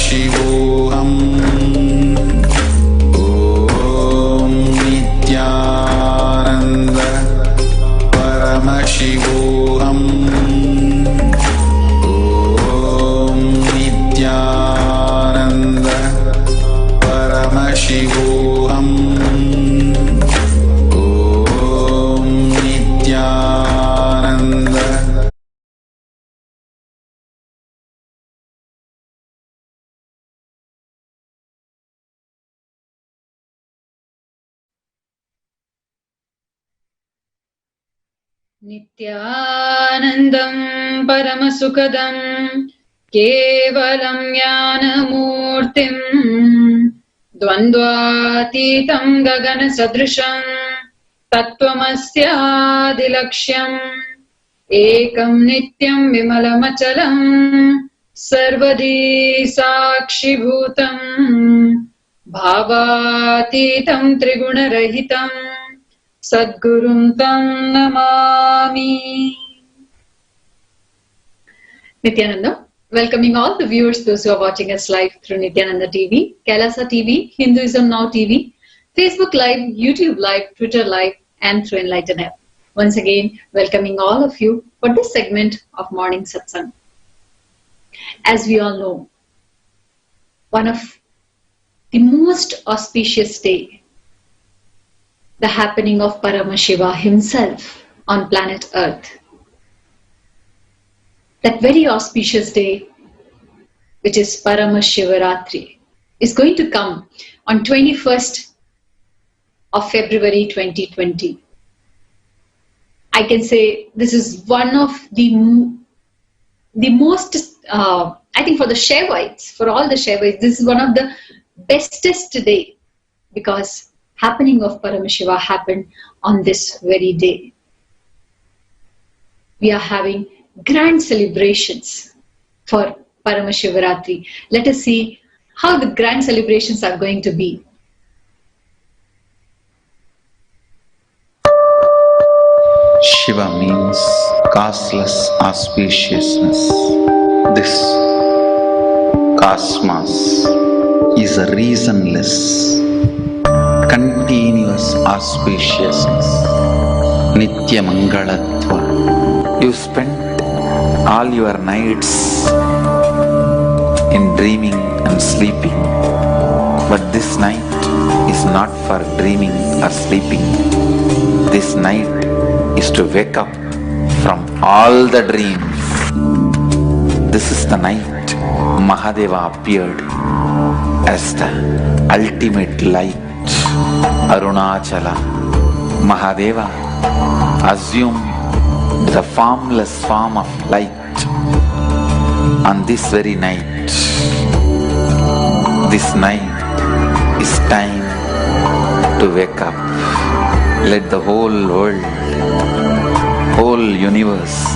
Paramashivam. Om Nithyananda Paramashivam. Om Nithyananda Paramashivam. Om Nithyananda. Nithyanandam Paramasukadam Kevalam Jnanamurtim Dvandvatitam Gagana Sadrisham Tattvamasyaadilakshyam Ekam Nityam Vimalamachalam Sarvadi Sakshibhutam Bhavatitam Trigunarahitam Sadgurum Tam Namami. Nithyananda, welcoming all the viewers, those who are watching us live through Nithyananda TV, Kailasa TV, Hinduism Now TV, Facebook Live, YouTube Live, Twitter Live, and through Enlightened App. Once again, welcoming all of you for this segment of Morning Satsang. As we all know, one of the most auspicious day, the happening of Paramashiva himself on planet Earth. That very auspicious day, which is Paramashivaratri, is going to come on 21st of February 2020. I can say this is one of the most, I think for the Shaivites, for all the Shaivites, this is one of the bestest day, because happening of Paramashiva happened on this very day. We are having grand celebrations for Paramashivaratri. Let us see how the grand celebrations are going to be. Shiva means causeless auspiciousness. This cosmos is a reasonless, continuous auspiciousness. Nitya Mangalatva. You spend all your nights in dreaming and sleeping, but this night is not for dreaming or sleeping. This night is to wake up from all the dreams. This is the night Mahadeva appeared as the ultimate light. Arunachala. Mahadeva assumed the formless form of light on this very night. This night is time to wake up. Let the whole world, whole universe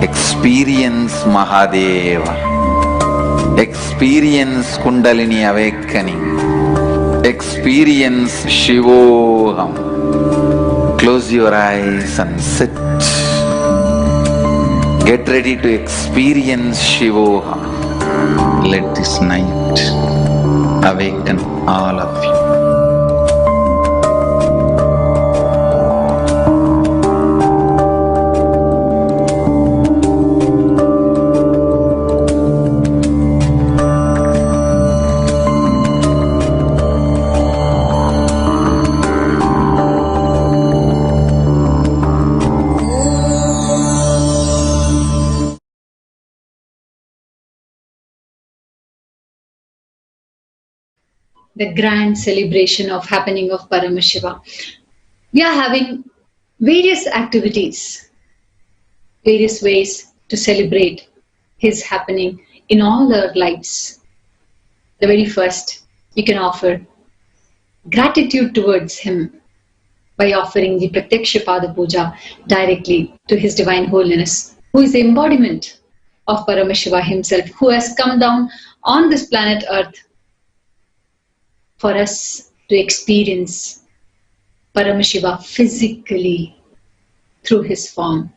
experience Mahadeva, experience Kundalini awakening, experience Shivoham. Close your eyes and sit. Get ready to experience Shivoham. Let this night awaken all of you. The grand celebration of happening of Paramashiva. We are having various activities, various ways to celebrate his happening in all our lives. The very first, you can offer gratitude towards him by offering the Pratyaksha Puja directly to His Divine Holiness, who is the embodiment of Paramashiva himself, who has come down on this planet Earth for us to experience Paramashiva physically through his form.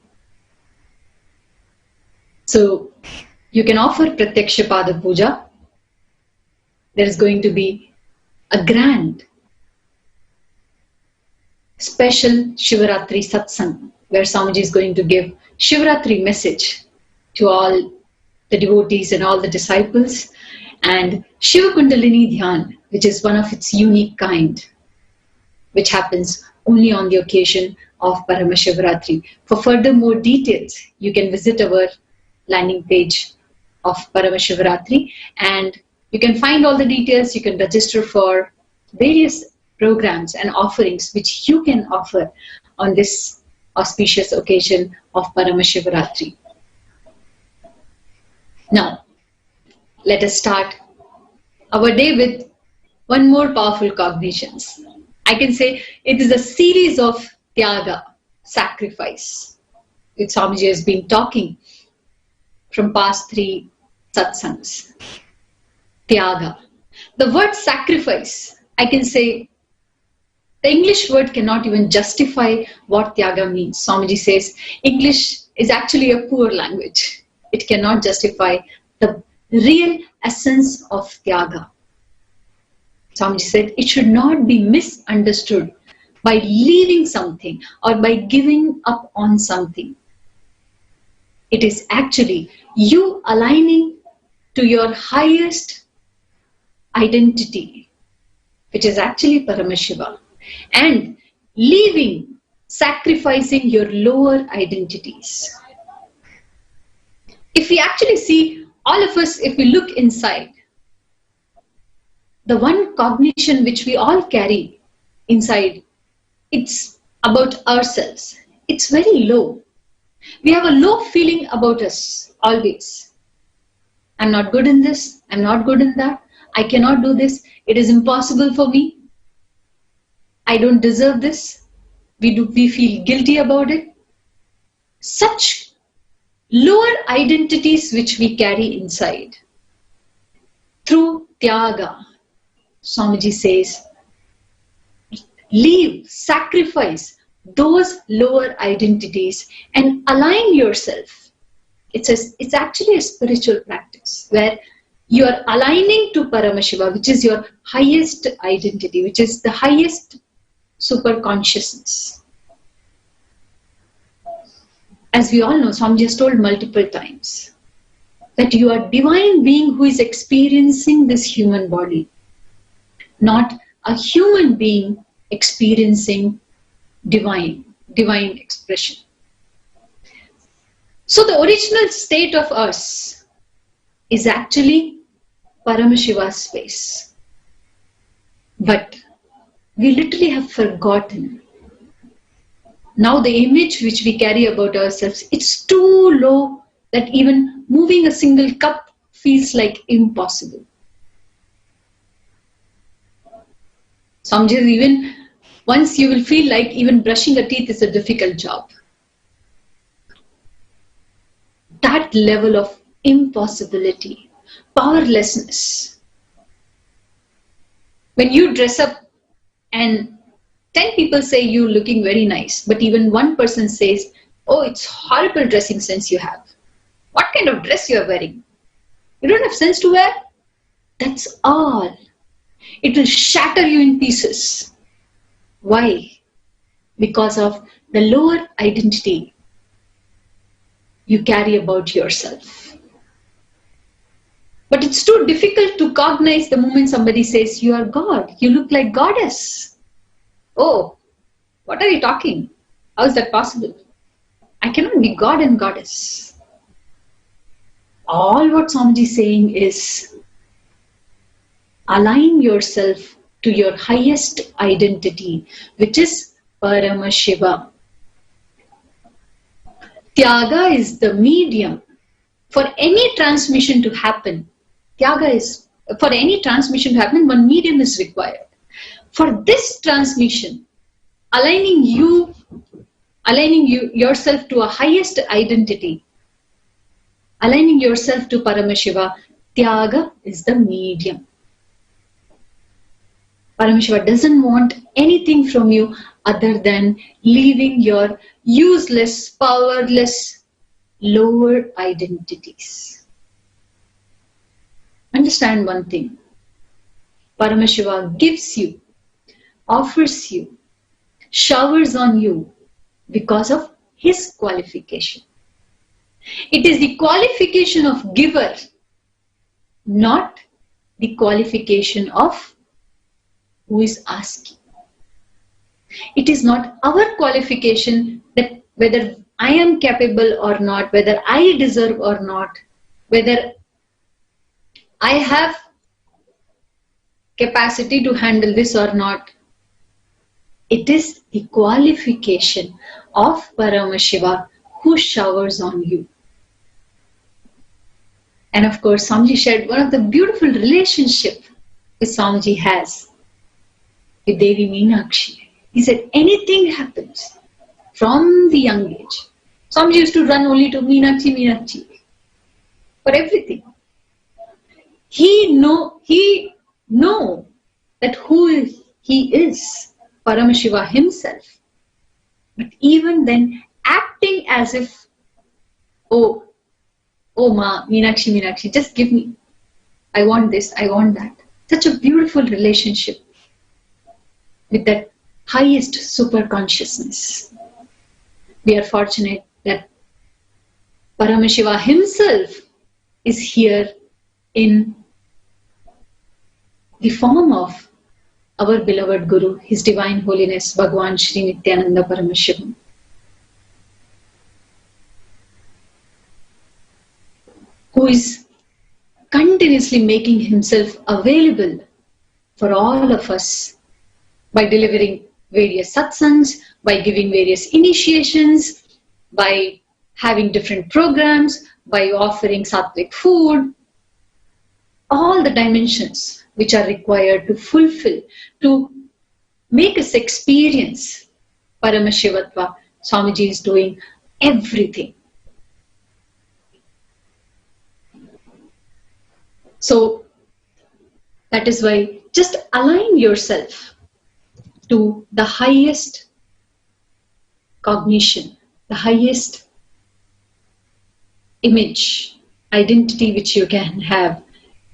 So you can offer Pratyaksha Puja there is going to be a grand special Shivaratri Satsang, where Swamiji is going to give Shivaratri message to all the devotees and all the disciples, and Shiva Kundalini Dhyan, which is one of its unique kind, which happens only on the occasion of Paramashivaratri. For further more details, you can visit our landing page of Paramashivaratri, and you can find all the details. You can register for various programs and offerings which you can offer on this auspicious occasion of Paramashivaratri. Now, let us start our day with one more powerful cognitions. I can say it is a series of tyaga, sacrifice, which Swamiji has been talking from past 3 satsangs. Tyaga. The word sacrifice, I can say the English word cannot even justify what tyaga means. Swamiji says English is actually a poor language. It cannot justify the real essence of tyaga. Swamiji said it should not be misunderstood by leaving something or by giving up on something. It is actually you aligning to your highest identity, which is actually Paramashiva, and leaving, sacrificing your lower identities. If we actually see, all of us, if we look inside, the one cognition which we all carry inside, it's about ourselves. It's very low. We have a low feeling about us always. I'm not good in this. I'm not good in that. I cannot do this. It is impossible for me. I don't deserve this. We feel guilty about it. Such lower identities which we carry inside. Through tyaga, Swamiji says, leave, sacrifice those lower identities and align yourself. It's actually a spiritual practice where you are aligning to Paramashiva, which is your highest identity, which is the highest super consciousness. As we all know, Swamiji has told multiple times that you are divine being who is experiencing this human body, not a human being experiencing divine expression. So the original state of us is actually Paramashiva's space. But we literally have forgotten. Now the image which we carry about ourselves, it's too low that even moving a single cup feels like impossible. Sometimes even once you will feel like even brushing a teeth is a difficult job. That level of impossibility, powerlessness. When you dress up and 10 people say you're looking very nice, but even one person says, oh, it's horrible dressing sense you have. What kind of dress you are wearing? You don't have sense to wear? That's all. It will shatter you in pieces. Why? Because of the lower identity you carry about yourself. But it's too difficult to cognize the moment somebody says, you are God, you look like goddess. Oh, what are you talking? How is that possible? I cannot be God and goddess. All what Swamiji is saying is, align yourself to your highest identity, which is Paramashiva. Tyaga is the medium for any transmission to happen. Tyaga is, for any transmission to happen, one medium is required. For this transmission, aligning yourself to a highest identity, aligning yourself to Paramashiva, Tyaga is the medium. Paramashiva doesn't want anything from you other than leaving your useless, powerless, lower identities. Understand one thing. Paramashiva gives you, offers you, showers on you because of his qualification. It is the qualification of giver, not the qualification of who is asking. It is not our qualification that whether I am capable or not, whether I deserve or not, whether I have capacity to handle this or not. It is the qualification of Paramashiva who showers on you. And of course, Swamiji shared one of the beautiful relationship which Swamiji has with Devi Meenakshi. He said, anything happens from the young age. Swamiji used to run only to Meenakshi, Meenakshi for everything. He know that who he is, Paramashiva himself. But even then, acting as if, oh ma, Meenakshi, Meenakshi, just give me. I want this, I want that. Such a beautiful relationship with that highest super consciousness. We are fortunate that Paramashiva himself is here in the form of our beloved Guru, His Divine Holiness, Bhagwan Shri Nithyananda Paramashivam. Who is continuously making himself available for all of us by delivering various satsangs, by giving various initiations, by having different programs, by offering sattvic food, all the dimensions which are required to fulfill, to make us experience Paramashivatva. Swamiji is doing everything. So that is why just align yourself to the highest cognition, the highest image, identity which you can have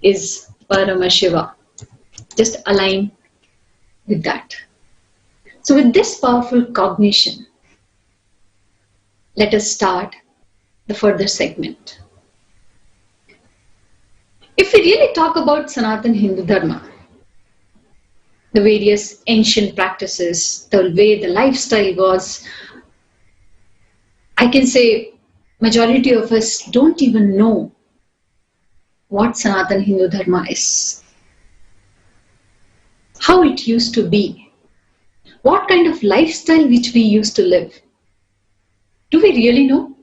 is Paramashiva. Just align with that. So with this powerful cognition, let us start the further segment. If we really talk about Sanatana Hindu Dharma, the various ancient practices, the way the lifestyle was, I can say majority of us don't even know what Sanatana Hindu Dharma is, how it used to be, what kind of lifestyle which we used to live. Do we really know?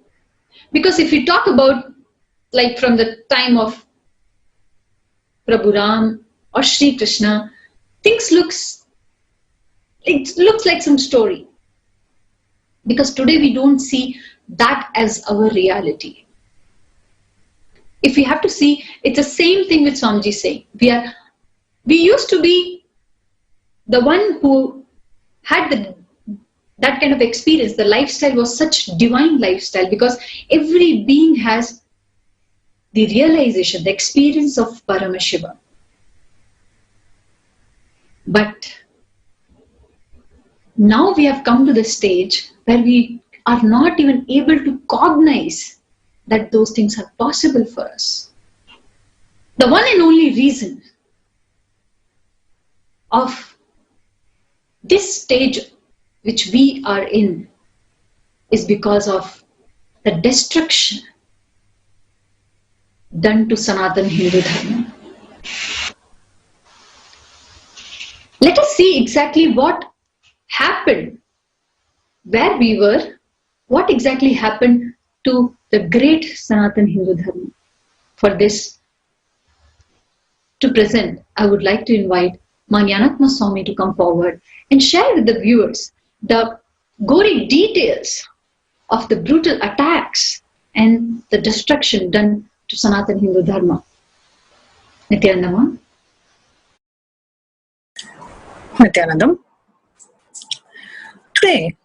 Because if we talk about like from the time of Prabhu Ram or Sri Krishna, things looks like some story. Because today we don't see that as our reality. If we have to see, it's the same thing with Swamiji saying. We used to be the one who had that kind of experience. The lifestyle was such divine lifestyle because every being has the realization, the experience of Paramashiva. But now we have come to the stage where we are not even able to cognize that those things are possible for us. The one and only reason of this stage which we are in is because of the destruction done to Sanatana Hindu Dharma. Let us see exactly what happened, where we were, what exactly happened to the great Sanatana Hindu Dharma. For this, to present, I would like to invite Manyanatma Swami to come forward and share with the viewers the gory details of the brutal attacks and the destruction done to Sanatana Hindu Dharma. Nithyanandam. Nithyanandam. Today,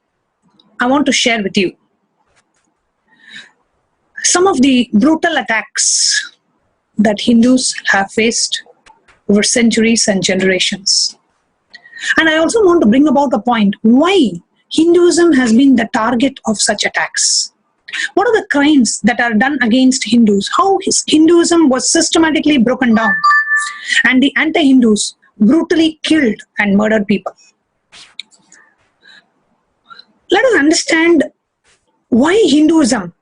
I want to share with you some of the brutal attacks that Hindus have faced over centuries and generations. And I also want to bring about a point why Hinduism has been the target of such attacks. What are the crimes that are done against Hindus? How Hinduism was systematically broken down and the anti-Hindus brutally killed and murdered people. Let us understand why Hinduism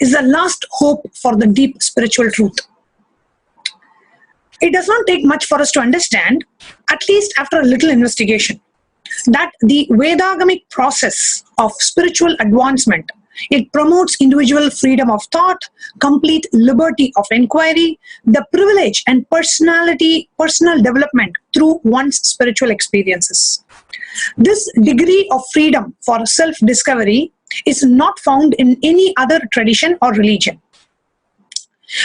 is the last hope for the deep spiritual truth. It does not take much for us to understand, at least after a little investigation, that the Vedagamic process of spiritual advancement, it promotes individual freedom of thought, complete liberty of inquiry, the privilege and personal development through one's spiritual experiences. This degree of freedom for self-discovery is not found in any other tradition or religion.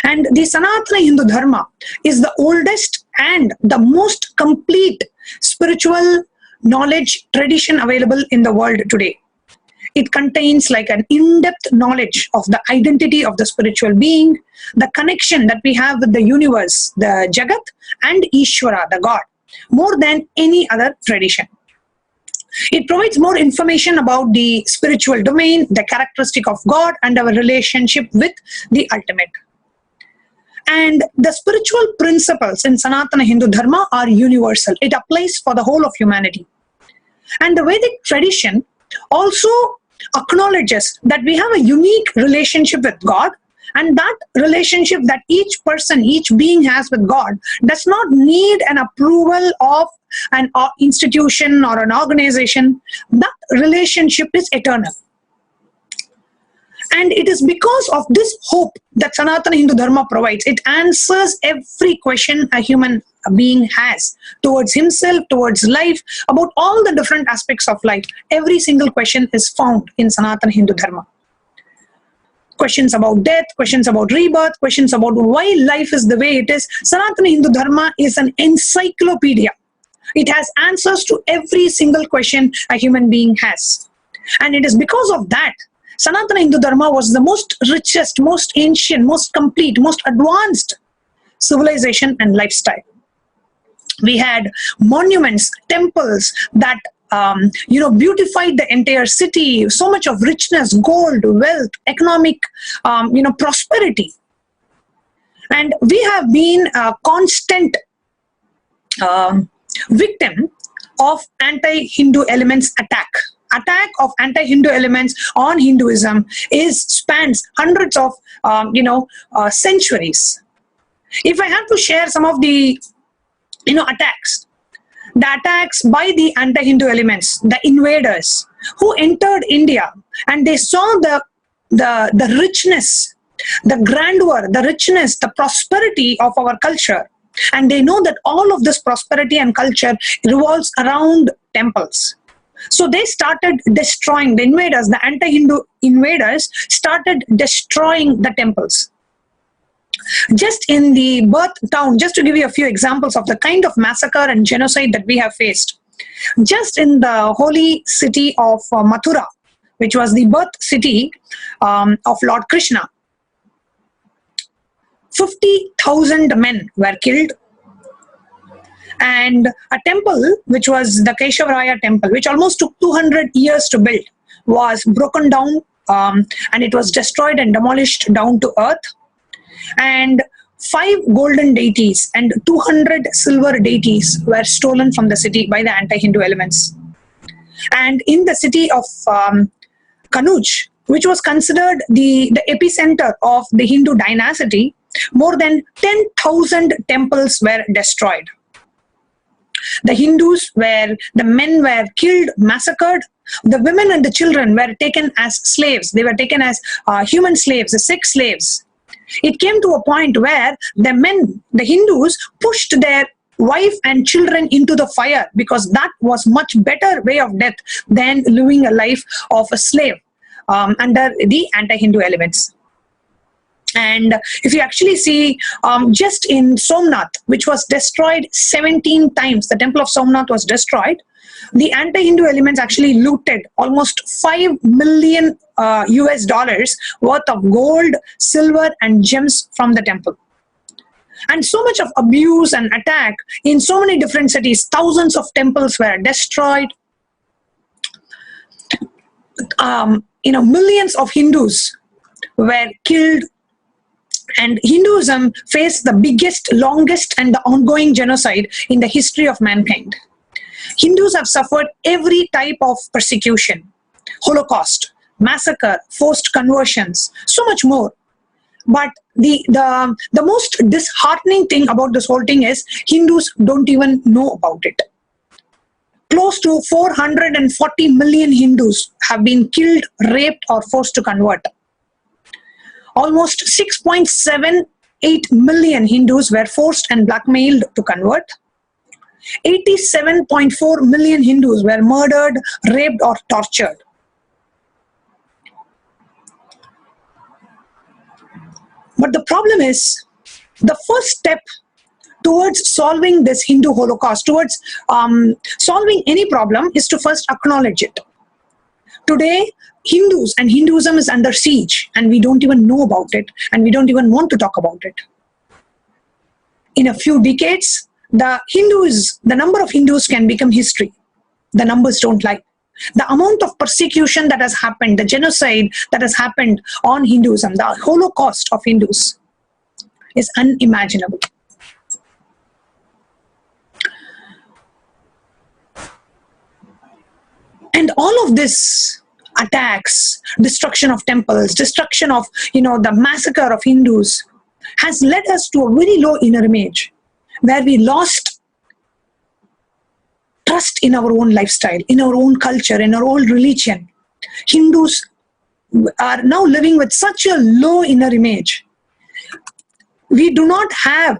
And the Sanatana Hindu Dharma is the oldest and the most complete spiritual knowledge tradition available in the world today. It contains like an in-depth knowledge of the identity of the spiritual being, the connection that we have with the universe, the Jagat, and Ishvara, the God, more than any other tradition. It provides more information about the spiritual domain, the characteristic of God, and our relationship with the ultimate. And the spiritual principles in Sanatana Hindu Dharma are universal. It applies for the whole of humanity. And the Vedic tradition also acknowledges that we have a unique relationship with God, and that relationship that each person, each being has with God does not need an approval of an institution or an organization. That relationship is eternal. And it is because of this hope that Sanatana Hindu Dharma provides. It answers every question a human being has towards himself, towards life, about all the different aspects of life. Every single question is found in Sanatana Hindu Dharma. Questions about death, questions about rebirth, questions about why life is the way it is. Sanatana Hindu Dharma is an encyclopedia. It has answers to every single question a human being has. And it is because of that Sanatana Hindu Dharma was the most richest, most ancient, most complete, most advanced civilization and lifestyle. We had monuments, temples that beautified the entire city, so much of richness, gold, wealth, economic, prosperity. And we have been a constant victim of anti-Hindu elements attack of anti-Hindu elements on Hinduism spans hundreds of centuries. If I have to share some of the attacks by the anti-Hindu elements, the invaders who entered India, and they saw the richness, the grandeur, the richness, the prosperity of our culture, and they know that all of this prosperity and culture revolves around temples. So they started destroying, the invaders, the anti-Hindu invaders started destroying the temples. Just in the birth town, just to give you a few examples of the kind of massacre and genocide that we have faced, just in the holy city of Mathura, which was the birth city of Lord Krishna, 50,000 men were killed. And a temple, which was the Keshavaraya temple, which almost took 200 years to build, was broken down and it was destroyed and demolished down to earth. And 5 golden deities and 200 silver deities were stolen from the city by the anti-Hindu elements. And in the city of Kanuj, which was considered the epicenter of the Hindu dynasty, more than 10,000 temples were destroyed. The the men were killed, massacred. The women and the children were taken as slaves. They were taken as human slaves, sex slaves. It came to a point where the Hindus pushed their wife and children into the fire because that was much better way of death than living a life of a slave under the anti-Hindu elements. And if you actually see, just in Somnath, which was destroyed 17 times, the temple of Somnath was destroyed, the anti-Hindu elements actually looted almost $5 million US worth of gold, silver, and gems from the temple. and so much of abuse and attack in so many different cities. Thousands of temples were destroyed. Millions of Hindus were killed, and Hinduism faced the biggest, longest, and the ongoing genocide in the history of mankind. Hindus have suffered every type of persecution, Holocaust, massacre, forced conversions, so much more. But the most disheartening thing about this whole thing is Hindus don't even know about it. Close to 440 million Hindus have been killed, raped, or forced to convert. Almost 6.78 million Hindus were forced and blackmailed to convert. 87.4 million Hindus were murdered, raped, or tortured. But the problem is, the first step towards solving this Hindu Holocaust, towards solving any problem, is to first acknowledge it. Today, Hindus and Hinduism is under siege, and we don't even know about it, and we don't even want to talk about it. In a few decades, the number of Hindus can become history. The numbers don't lie. The amount of persecution that has happened, the genocide that has happened on Hinduism, the Holocaust of Hindus, is unimaginable. And all of this attacks, destruction of temples, destruction of, the massacre of Hindus, has led us to a very low inner image, where we lost trust in our own lifestyle, in our own culture, in our own religion. Hindus are now living with such a low inner image. We do not have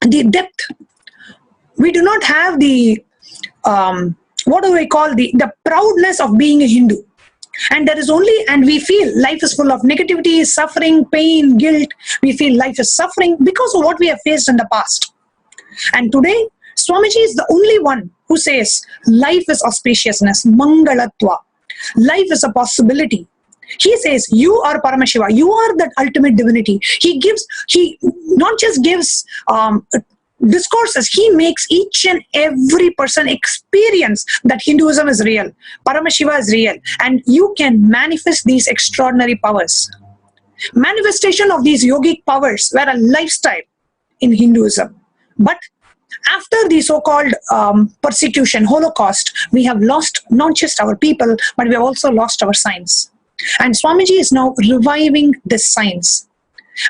the depth. We do not have the, the proudness of being a Hindu. And we feel life is full of negativity, suffering, pain, guilt. We feel life is suffering because of what we have faced in the past. And today, Swamiji is the only one who says life is auspiciousness, mangalatva. Life is a possibility. He says, you are Paramashiva, you are that ultimate divinity. He not just gives discourses, he makes each and every person experience that Hinduism is real, Paramashiva is real, and you can manifest these extraordinary powers. Manifestation of these yogic powers were a lifestyle in Hinduism. But after the so-called persecution, Holocaust, we have lost not just our people, but we have also lost our science. And Swamiji is now reviving this science.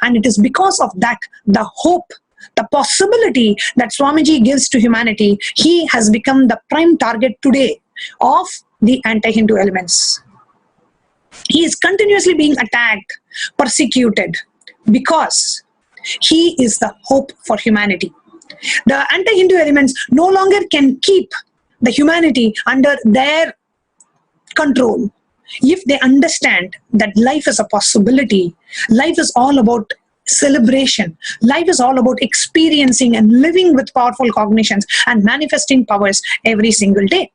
And it is because of that, the hope, the possibility that Swamiji gives to humanity, he has become the prime target today of the anti-Hindu elements. He is continuously being attacked, persecuted, because he is the hope for humanity. The anti-Hindu elements no longer can keep the humanity under their control. If they understand that life is a possibility, life is all about celebration, life is all about experiencing and living with powerful cognitions and manifesting powers every single day.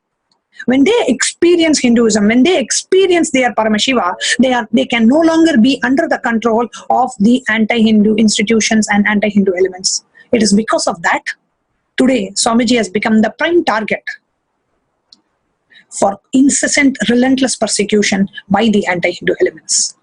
When they experience Hinduism, when they experience their Paramashiva, they can no longer be under the control of the anti-Hindu institutions and anti-Hindu elements. It is because of that, today, Swamiji has become the prime target for incessant, relentless persecution by the anti-Hindu elements.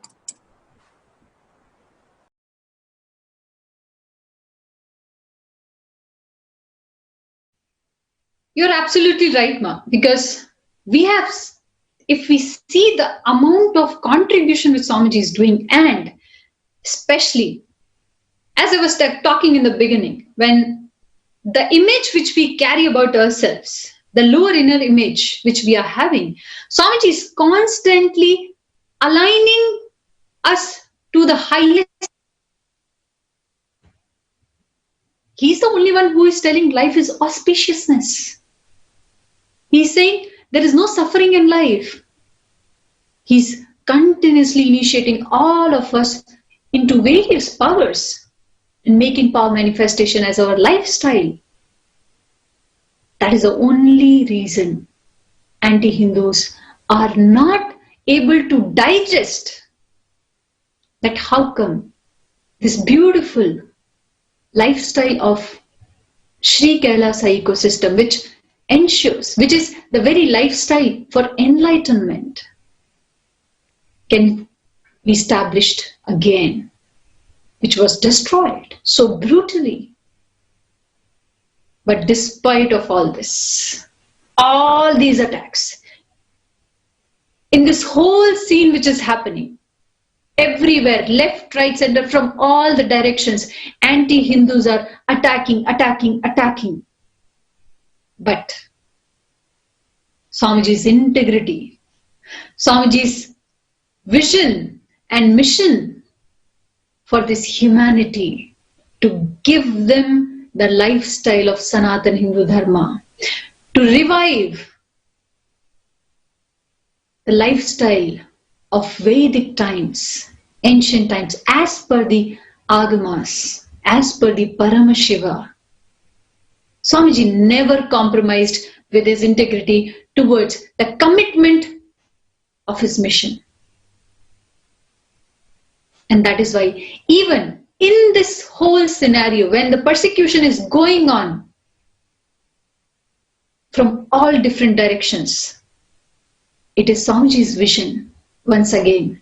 You're absolutely right, Ma, because if we see the amount of contribution which Swamiji is doing, and especially, as I was talking in the beginning, when the image which we carry about ourselves, the lower inner image which we are having, Swamiji is constantly aligning us to the highest. He's the only one who is telling life is auspiciousness. He's saying there is no suffering in life. He's continuously initiating all of us into various powers and making power manifestation as our lifestyle. That is the only reason anti-Hindus are not able to digest that how come this beautiful lifestyle of Sri Kailasa ecosystem, which ensures, which is the very lifestyle for enlightenment, can be established again, which was destroyed so brutally. But despite of all this, all these attacks, in this whole scene which is happening, everywhere, left, right, center, from all the directions, anti-Hindus are attacking. But Swamiji's integrity, Swamiji's vision and mission for this humanity, to give them the lifestyle of Sanatana Hindu Dharma, to revive the lifestyle of Vedic times, ancient times, as per the Agamas, as per the Paramashiva. Swamiji never compromised with his integrity towards the commitment of his mission. And that is why even in this whole scenario, when the persecution is going on from all different directions, it is Swamiji's vision, once again,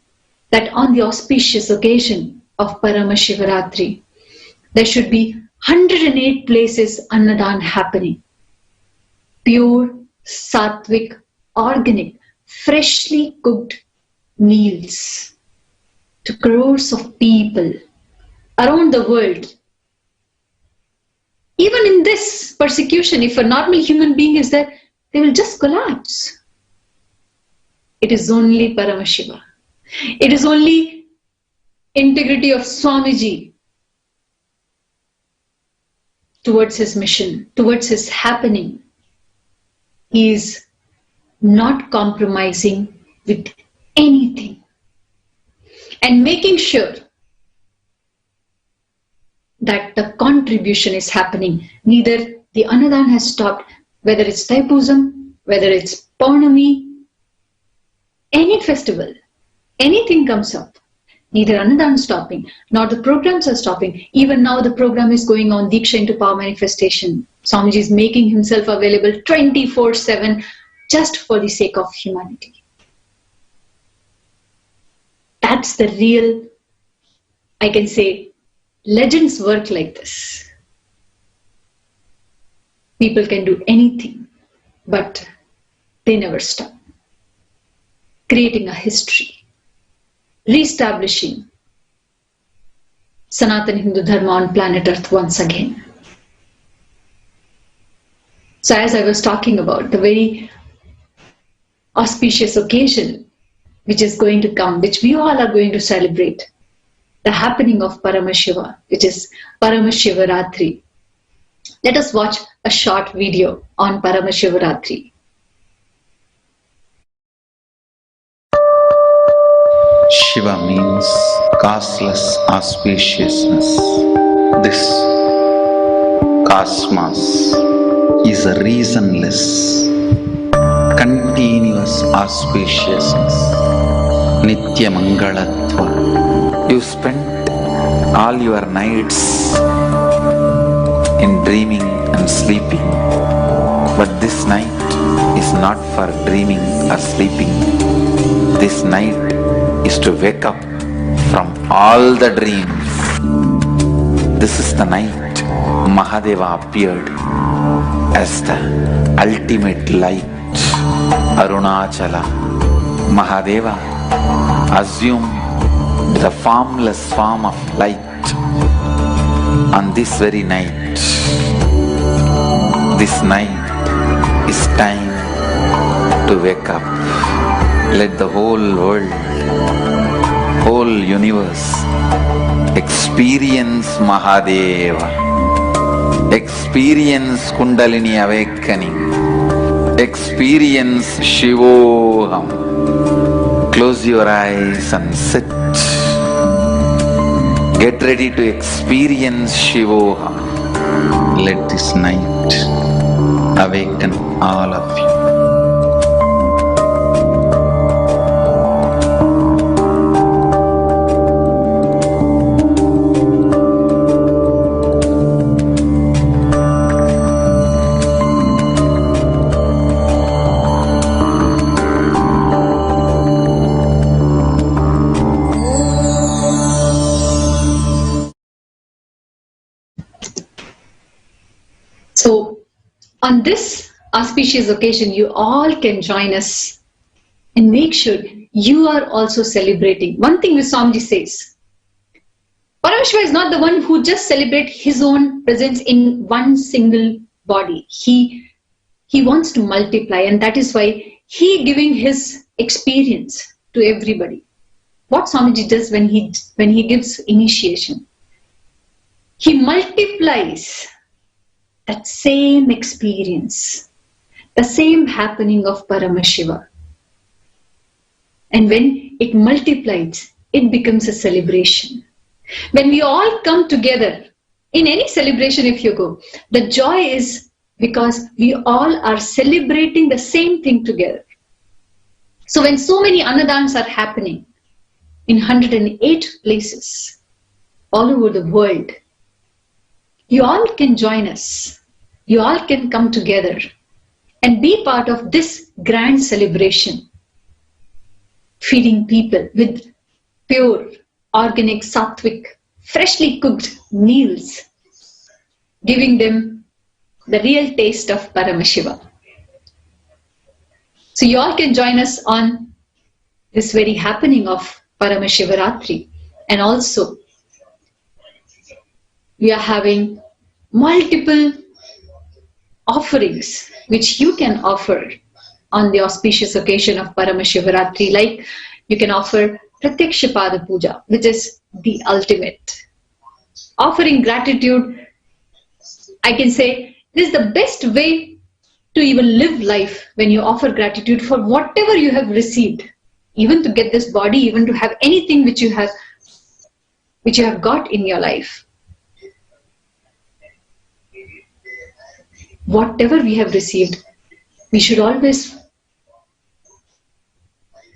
that on the auspicious occasion of Paramashivaratri, there should be 108 places Annadan happening. Pure, sattvic, organic, freshly cooked meals to crores of people around the world. Even in this persecution, if a normal human being is there, they will just collapse. It is only Paramashiva. It is only integrity of Swamiji towards his mission, towards his happening. He is not compromising with anything and making sure that the contribution is happening. Neither the Annadan has stopped, whether it's Thaipusam, whether it's Paurnami, any festival, anything comes up. Neither Annadan is stopping, nor the programs are stopping. Even now the program is going on, Diksha into Power Manifestation. Swamiji is making himself available 24/7 just for the sake of humanity. That's the real, I can say, legends work like this. People can do anything, but they never stop. Creating a history, re-establishing Sanatana Hindu Dharma on planet Earth once again. So as I was talking about, the very auspicious occasion which is going to come, which we all are going to celebrate, the happening of Paramashiva, which is Paramashivaratri. Let us watch a short video on Paramashivaratri. Shiva means causeless auspiciousness. This cosmos is a reasonless, continuous auspiciousness. Nitya Mangalatva. You spent all your nights in dreaming and sleeping, but this night is not for dreaming or sleeping. This night is to wake up from all the dreams. This is the night Mahadeva appeared as the ultimate light. Arunachala. Mahadeva assumed the formless form of light on this very night. This night is time to wake up. Let the whole world, whole universe experience Mahadeva, experience Kundalini awakening, experience Shivoham. Close your eyes and sit. Get ready to experience Shivoham. Let this night awaken all of you. So on this auspicious occasion, you all can join us and make sure you are also celebrating. One thing which Swamiji says, Paramashiva is not the one who just celebrates his own presence in one single body. He wants to multiply, and that is why he giving his experience to everybody. What Swamiji does when he gives initiation, he multiplies that same experience, the same happening of Paramashiva. And when it multiplies, it becomes a celebration. When we all come together, in any celebration if you go, the joy is because we all are celebrating the same thing together. So when so many annadans are happening in 108 places all over the world, you all can join us. You all can come together and be part of this grand celebration, feeding people with pure, organic, sattvic, freshly cooked meals, giving them the real taste of Paramashiva. So you all can join us on this very happening of Paramashivaratri. And also, we are having multiple offerings which you can offer on the auspicious occasion of Paramashivaratri. Like you can offer Pratyakshapada Puja, which is the ultimate. Offering gratitude, I can say, this is the best way to even live life, when you offer gratitude for whatever you have received, even to get this body, even to have anything which you have got in your life. Whatever we have received, we should always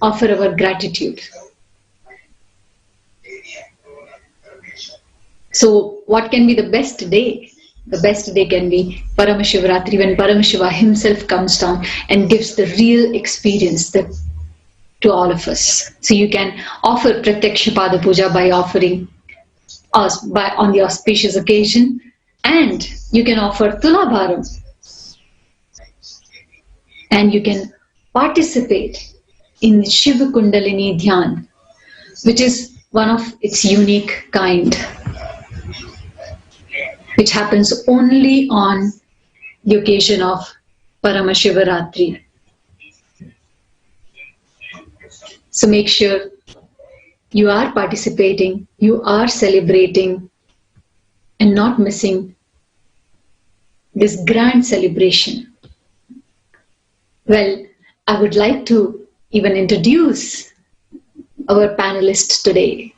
offer our gratitude. So what can be the best day? The best day can be Paramashivaratri, when Paramashiva himself comes down and gives the real experience to all of us. So you can offer Pratyakshapada Puja by offering on the auspicious occasion, and you can offer Tulabharam, and you can participate in Shiva Kundalini Dhyan, which is one of its unique kind, which happens only on the occasion of Paramashivaratri. So make sure you are participating, you are celebrating, and not missing this grand celebration. Well, I would like to even introduce our panelists today,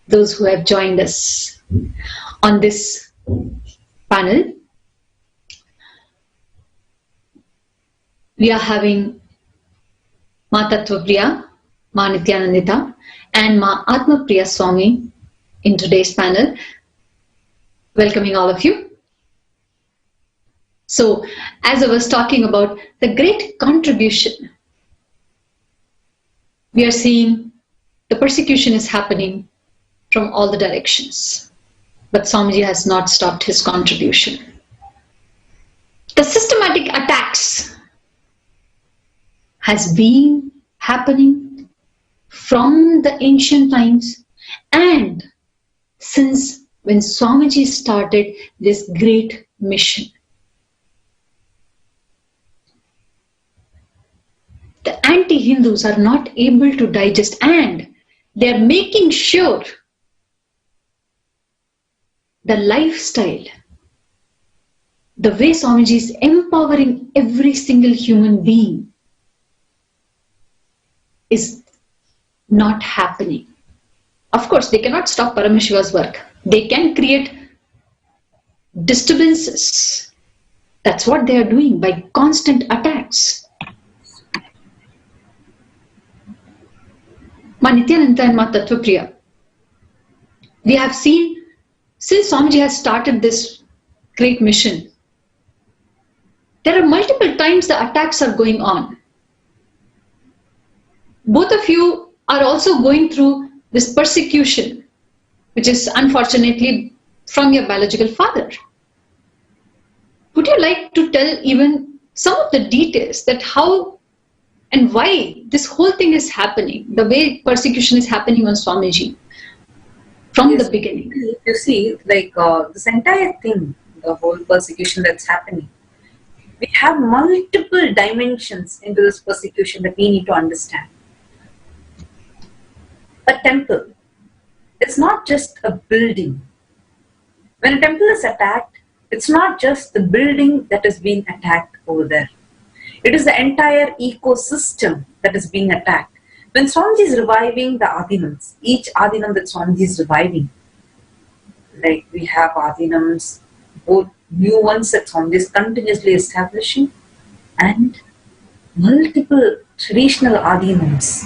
those who have joined us on this panel. We are having Ma Tattvapriya, Ma Nithyanandita, and Ma Atmapriya Swami in today's panel. Welcoming all of you. So, as I was talking about the great contribution, we are seeing the persecution is happening from all the directions. But Swamiji has not stopped his contribution. The systematic attacks has been happening from the ancient times, and since when Swamiji started this great mission. The anti-Hindus are not able to digest, and they are making sure the lifestyle, the way Swamiji is empowering every single human being, is not happening. Of course, they cannot stop Paramashiva's work. They can create disturbances. That's what they are doing by constant attacks. Ma Nithyananda and Ma Tattvapriya, we have seen since Swamiji has started this great mission, there are multiple times the attacks are going on. Both of you are also going through this persecution, which is unfortunately from your biological father. would you like to tell even some of the details that how and why this whole thing is happening, the way persecution is happening on Swamiji from the beginning? You see, like this entire thing, the whole persecution that's happening, we have multiple dimensions into this persecution that we need to understand. A temple, it's not just a building. When a temple is attacked, it's not just the building that is being attacked over there. It is the entire ecosystem that is being attacked. When Swamiji is reviving the Adinams, each Adinam that Swamiji is reviving, like we have Adinams, both new ones that Swamiji is continuously establishing, and multiple traditional Adinams,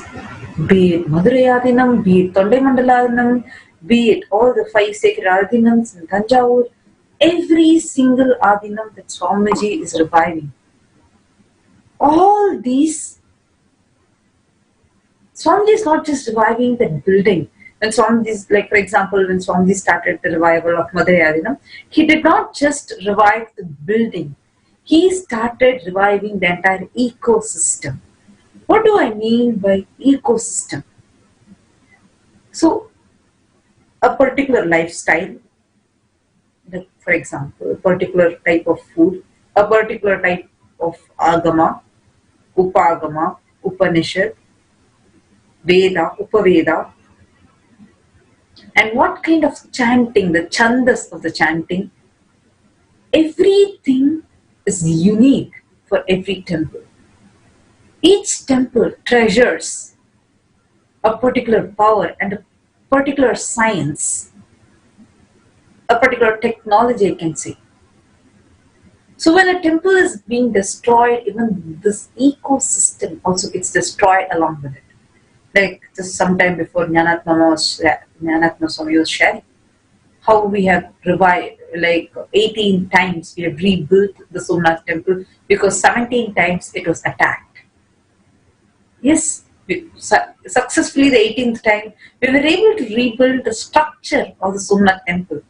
be it Madurai Adinam, be it Tondai Mandala Adinam, be it all the 5 sacred Adinams in Tanjavur, every single Adinam that Swamiji is reviving. All these, Swamiji is not just reviving the building. When Swamiji, like for example, when Swamiji started the revival of Madurai Adinam, he did not just revive the building. He started reviving the entire ecosystem. What do I mean by ecosystem? So, a particular lifestyle, like for example, a particular type of food, a particular type of agama, upagama, upanishad, Veda, Upaveda, and what kind of chanting, the chandas of the chanting, everything is unique for every temple. Each temple treasures a particular power and a particular science, a particular technology, I can say. So when a temple is being destroyed, even this ecosystem also gets destroyed along with it. Like just sometime before Jnanatma Swami was sharing, how we have revived, like 18 times we have rebuilt the Somnath temple because 17 times it was attacked. Yes, successfully the 18th time we were able to rebuild the structure of the Somnath temple,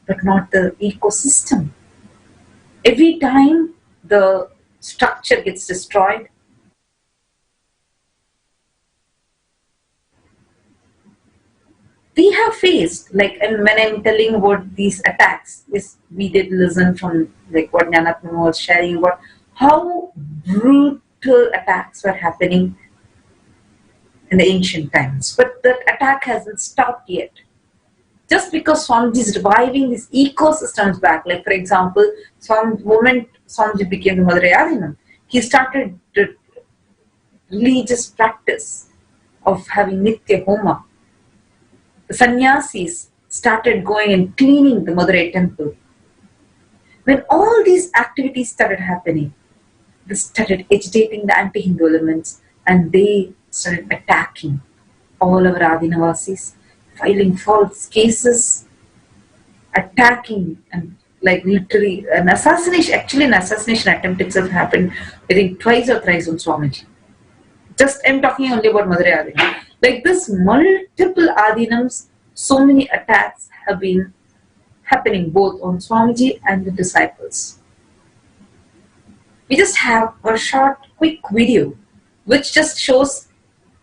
but not the ecosystem. Every time the structure gets destroyed, we have faced, like, and when I'm telling about these attacks, yes, we did listen from like what Jnanatma was sharing about how brutal attacks were happening in the ancient times. But that attack hasn't stopped yet. Just because Swamiji is reviving these ecosystems back, like for example, the moment Swamiji became the Madurai Adinam, he started the religious practice of having Nitya Homa. The sannyasis started going and cleaning the Madurai temple. When all these activities started happening, they started agitating the anti-Hindu elements and they started attacking all our Adinavasis, filing false cases, attacking, and like literally an assassination. Actually, an assassination attempt itself happened, I think, twice or thrice on Swamiji. Just I'm talking only about Madurai Adinam. Like this, multiple Adinams, so many attacks have been happening both on Swamiji and the disciples. We just have a short, quick video which just shows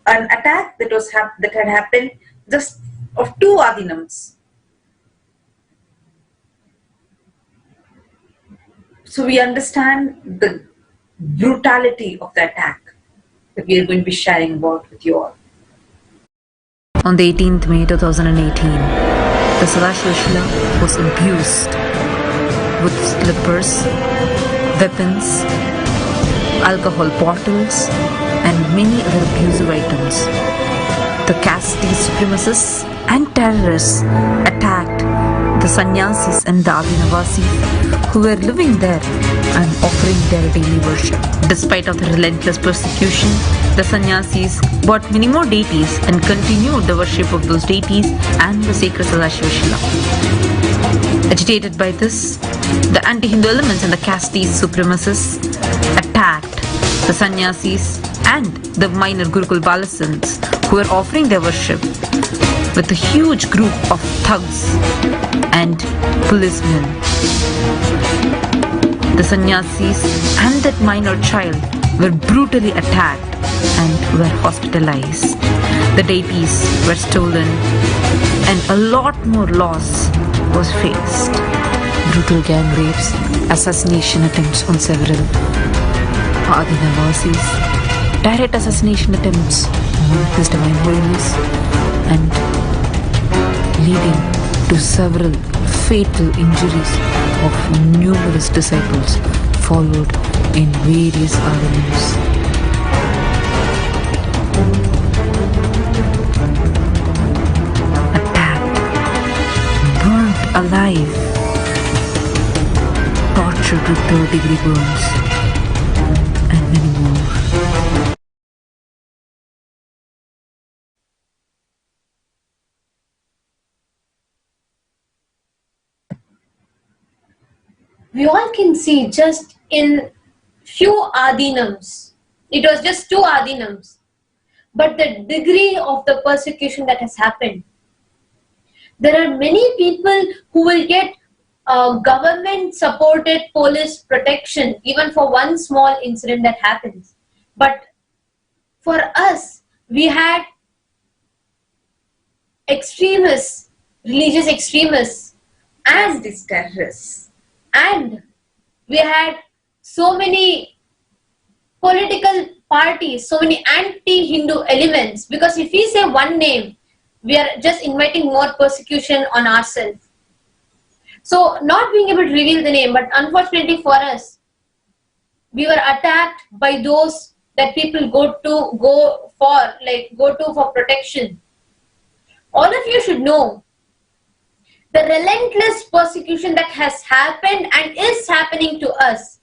an attack that had happened just of 2 Adinams. So we understand the brutality of the attack that we are going to be sharing about with you all. On the 18th May 2018, the Sadashiva Shila was abused with slippers, weapons, alcohol bottles, and many other abusive items. The caste supremacists and terrorists attacked the sannyasis and the Adinavasis who were living there and offering their daily worship. Despite of the relentless persecution, the sannyasis bought many more deities and continued the worship of those deities and the sacred Sadashiva Shila. Agitated by this, the anti-Hindu elements and the caste supremacists attacked the sannyasis and the minor Gurukul Balasans who were offering their worship with a huge group of thugs and policemen. The sannyasis and that minor child were brutally attacked and were hospitalized. The deities were stolen and a lot more loss was faced. Brutal gang rapes, assassination attempts on several Adinavasis, direct assassination attempts on His Divine Holiness, and leading to several fatal injuries of numerous disciples followed in various avenues. Attacked, burnt alive, tortured with third-degree burns, and many more. We all can see just in few adinams, it was just 2 adinams, but the degree of the persecution that has happened. There are many people who will get government supported police protection even for one small incident that happens. But for us, we had extremists, religious extremists, and These terrorists. And we had so many political parties, so many anti-Hindu elements, because if we say one name, we are just inviting more persecution on ourselves. So not being able to reveal the name, but unfortunately for us, we were attacked by those that people go to for protection. All of you should know the relentless persecution that has happened and is happening to us.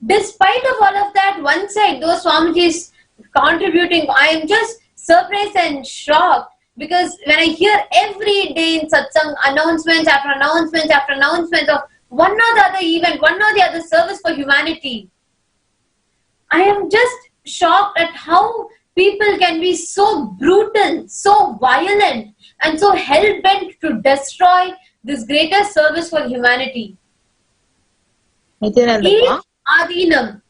Despite of all of that, one side, those Swamijis contributing, I am just surprised and shocked, because when I hear every day in satsang announcements after announcements after announcements of one or the other event, one or the other service for humanity, I am just shocked at how people can be so brutal, so violent, and so hell-bent to destroy this greater service for humanity. Nithyananda Each ma? adinam,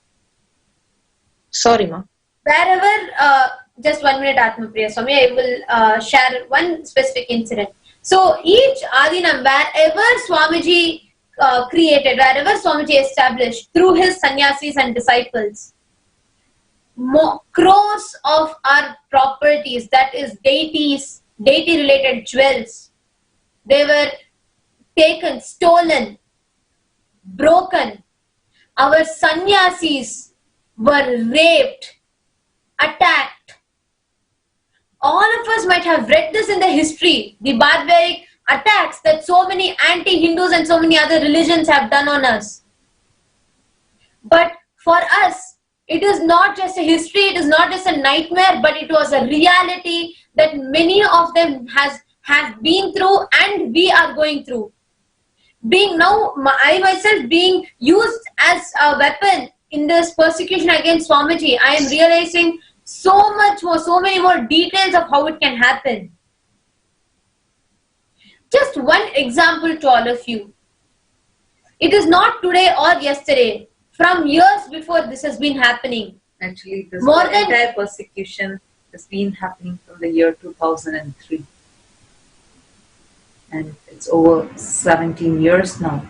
Sorry ma. wherever, just 1 minute Atmapriya Swami, I will share one specific incident. So each adinam, wherever Swamiji created, wherever Swamiji established through his sannyasis and disciples, crores of our properties, that is deities, deity related jewels, they were taken, stolen, broken. Our sannyasis were raped, attacked. All of us might have read this in the history, the barbaric attacks that so many anti-Hindus and so many other religions have done on us. But for us, it is not just a history, it is not just a nightmare, but it was a reality that many of them have been through and we are going through. Being now, I myself being used as a weapon in this persecution against Swamiji, I am realizing so much more, so many more details of how it can happen. Just one example to all of you. It is not today or yesterday. From years before this has been happening. Actually, this More than- entire persecution has been happening from the year 2003. And it's over 17 years now.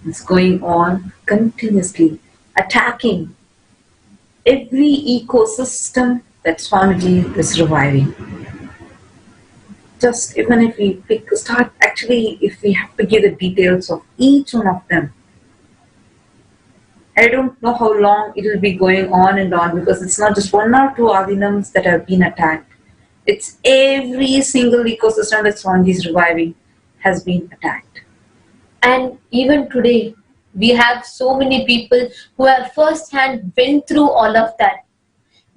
It's going on continuously, attacking every ecosystem that Swamiji is reviving. Just even if we if we have to give the details of each one of them, I don't know how long it will be going on and on, because it's not just 1 or 2 adinams that have been attacked. It's every single ecosystem that Swamiji is reviving has been attacked. And even today, we have so many people who have first-hand went through all of that.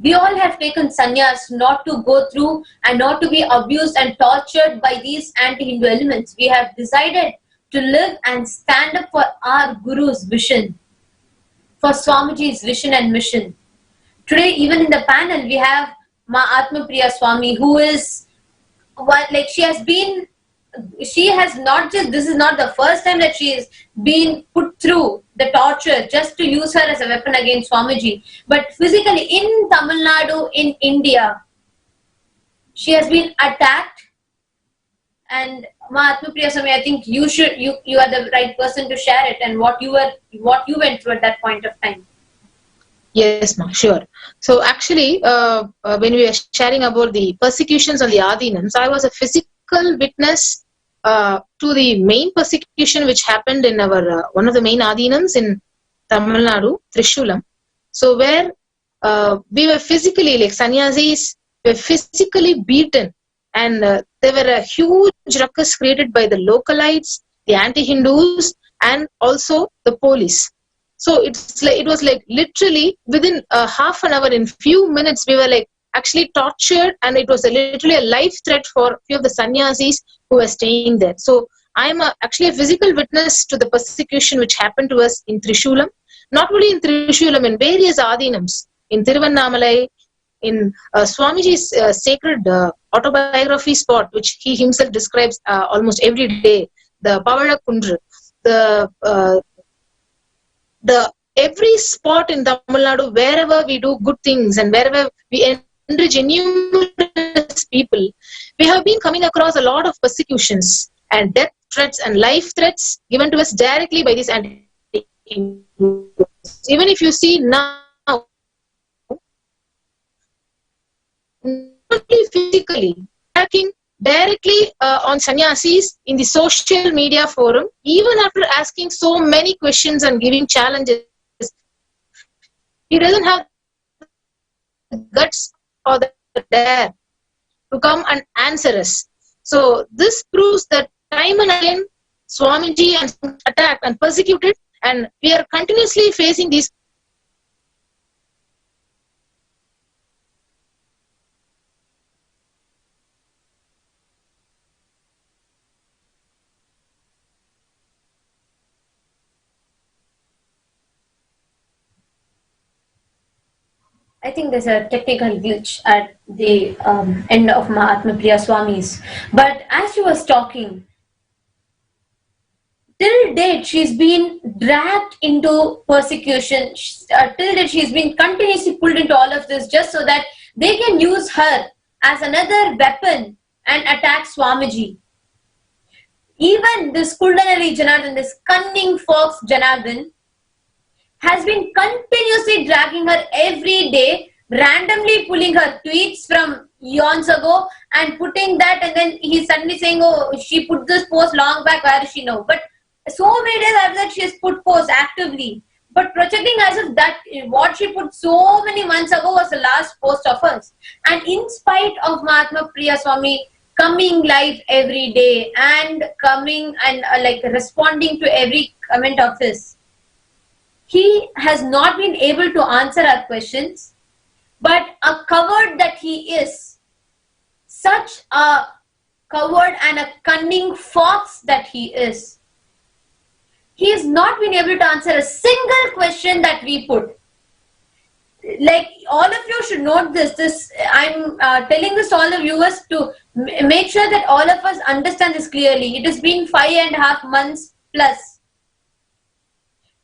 We all have taken sannyas not to go through and not to be abused and tortured by these anti-Hindu elements. We have decided to live and stand up for our Guru's vision, for Swamiji's vision and mission. Today, even in the panel, we have Ma Atmapriya Swami, who is, she has been she has not just, this is not the first time that she is being put through the torture just to use her as a weapon against Swamiji, but physically in Tamil Nadu, in India, she has been attacked. And Mahatma Priya Swami, I think you are the right person to share it and what you went through at that point of time. Yes, ma, sure. So actually, when we were sharing about the persecutions and the Adinams, I was a physical witness to the main persecution which happened in our one of the main Adinams in Tamil Nadu, Trishulam. So where we were physically, like sannyasis, were physically beaten, and there were a huge ruckus created by the localites, the anti-Hindus, and also the police. So it was like literally within half an hour, in few minutes, we were like actually tortured, and it was literally a life threat for a few of the sannyasis who were staying there. So I'm actually a physical witness to the persecution which happened to us in Trishulam, not only in Trishulam, in various Adinams, in Tiruvannamalai, in Swamiji's sacred autobiography spot, which he himself describes almost every day, the Pavada Kundru, the every spot in Tamil Nadu, wherever we do good things and wherever we enrich numerous people, we have been coming across a lot of persecutions and death threats and life threats given to us directly by these anti-Hindus. Even if you see now, not only physically, attacking directly on sannyasis in the social media forum, even after asking so many questions and giving challenges, he doesn't have the guts or the dare to come and answer us. So this proves that time and again Swamiji is attacked and persecuted, and we are continuously facing these. I think there's a technical glitch at the end of Mahatma Priya Swami's. But as she was talking, till date she's been dragged into persecution. Till date she's been continuously pulled into all of this just so that they can use her as another weapon and attack Swamiji. Even this Kuldanali Janardhan, this cunning fox Janardhan, has been continuously dragging her every day, randomly pulling her tweets from eons ago and putting that, and then he's suddenly saying, oh, she put this post long back, where is she now? But so many days after that, she has put posts actively, but projecting as if that what she put so many months ago was the last post of hers. And in spite of Mahatma Priya Swami coming live every day and coming and like responding to every comment of his, he has not been able to answer our questions, but a coward that he is, such a coward and a cunning fox that he is, he has not been able to answer a single question that we put. Like, all of you should note this. I'm telling this to all the viewers to make sure that all of us understand this clearly. It has been 5.5 months plus.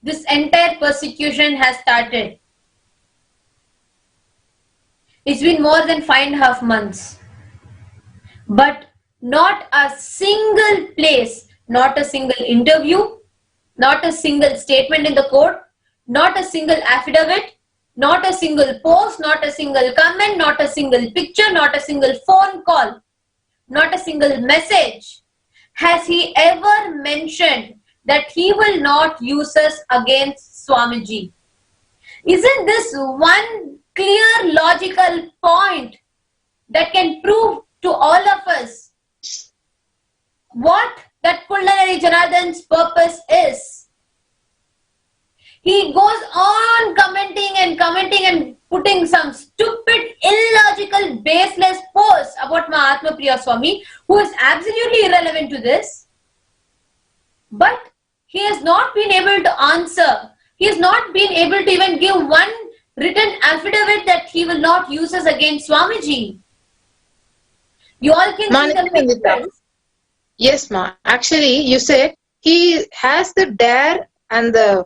This entire persecution has started. It's been more than 5.5 months. But not a single place, not a single interview, not a single statement in the court, not a single affidavit, not a single post, not a single comment, not a single picture, not a single phone call, not a single message has he ever mentioned that he will not use us against Swamiji. Isn't this one clear logical point that can prove to all of us what that Kuldanari Janardhan's purpose is? He goes on commenting and putting some stupid, illogical, baseless posts about Mahatma Priya Swami, who is absolutely irrelevant to this. But he has not been able to answer. He has not been able to even give one written affidavit that he will not use us against Swamiji. You all can see the pictures. Yes, ma. Actually, you said he has the dare and the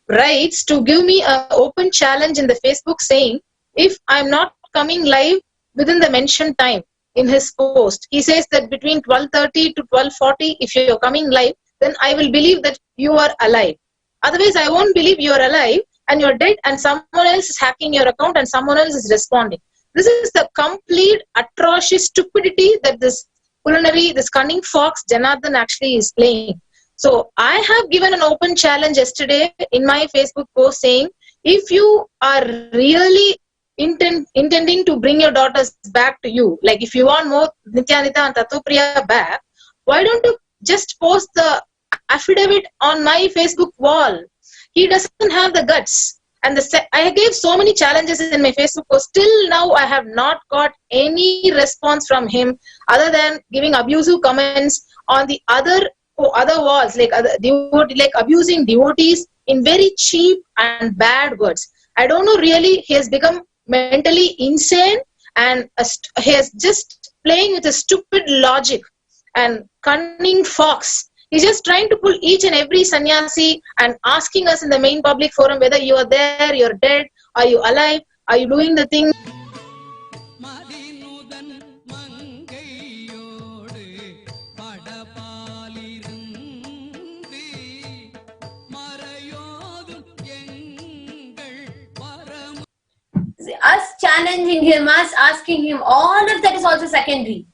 rights to give me an open challenge in the Facebook saying, if I'm not coming live within the mentioned time in his post, he says that between 12:30 to 12:40, if you're coming live, then I will believe that you are alive. Otherwise, I won't believe you are alive and you're dead and someone else is hacking your account and someone else is responding. This is the complete atrocious stupidity that this cunning fox Janardhan actually is playing. So I have given an open challenge yesterday in my Facebook post saying, if you are really intending to bring your daughters back to you, like if you want more Nithyananda and Tatopriya back, why don't you just post the affidavit on my Facebook wall? He doesn't have the guts. And I gave so many challenges in my Facebook post. Till now, I have not got any response from him other than giving abusive comments on the other walls, like abusing devotees in very cheap and bad words. I don't know, really, he has become mentally insane and he is just playing with a stupid logic and cunning fox. He's just trying to pull each and every sannyasi and asking us in the main public forum whether you are there, you're dead, are you alive, are you doing the thing. Us challenging him, us asking him, all of that is also secondary.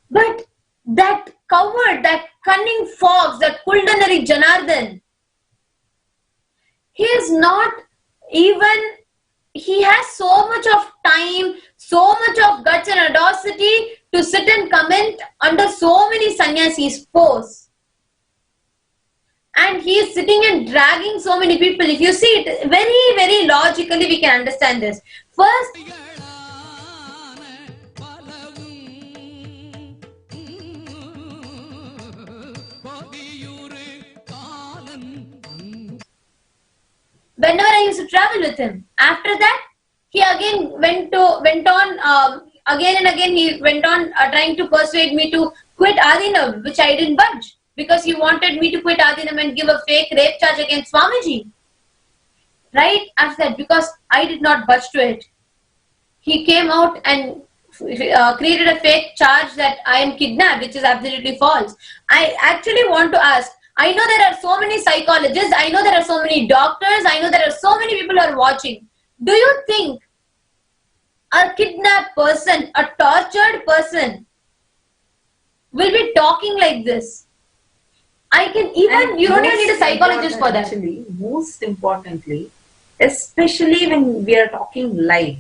But that coward, that cunning fox, that Kuldanari Janardhan, he is not even, he has so much of time, so much of guts and audacity to sit and comment under so many sannyasis' posts. And he is sitting and dragging so many people. If you see it very, very logically, we can understand this. First, whenever I used to travel with him, after that, he again went on again and again. He went on trying to persuade me to quit Adinam, which I didn't budge, because he wanted me to quit Adinam and give a fake rape charge against Swamiji. Right after that, because I did not budge to it, he came out and created a fake charge that I am kidnapped, which is absolutely false. I actually want to ask, I know there are so many psychologists, I know there are so many doctors, I know there are so many people who are watching. Do you think a kidnapped person, a tortured person will be talking like this? I can even, you don't even need a psychologist for that. Actually, most importantly, especially when we are talking live,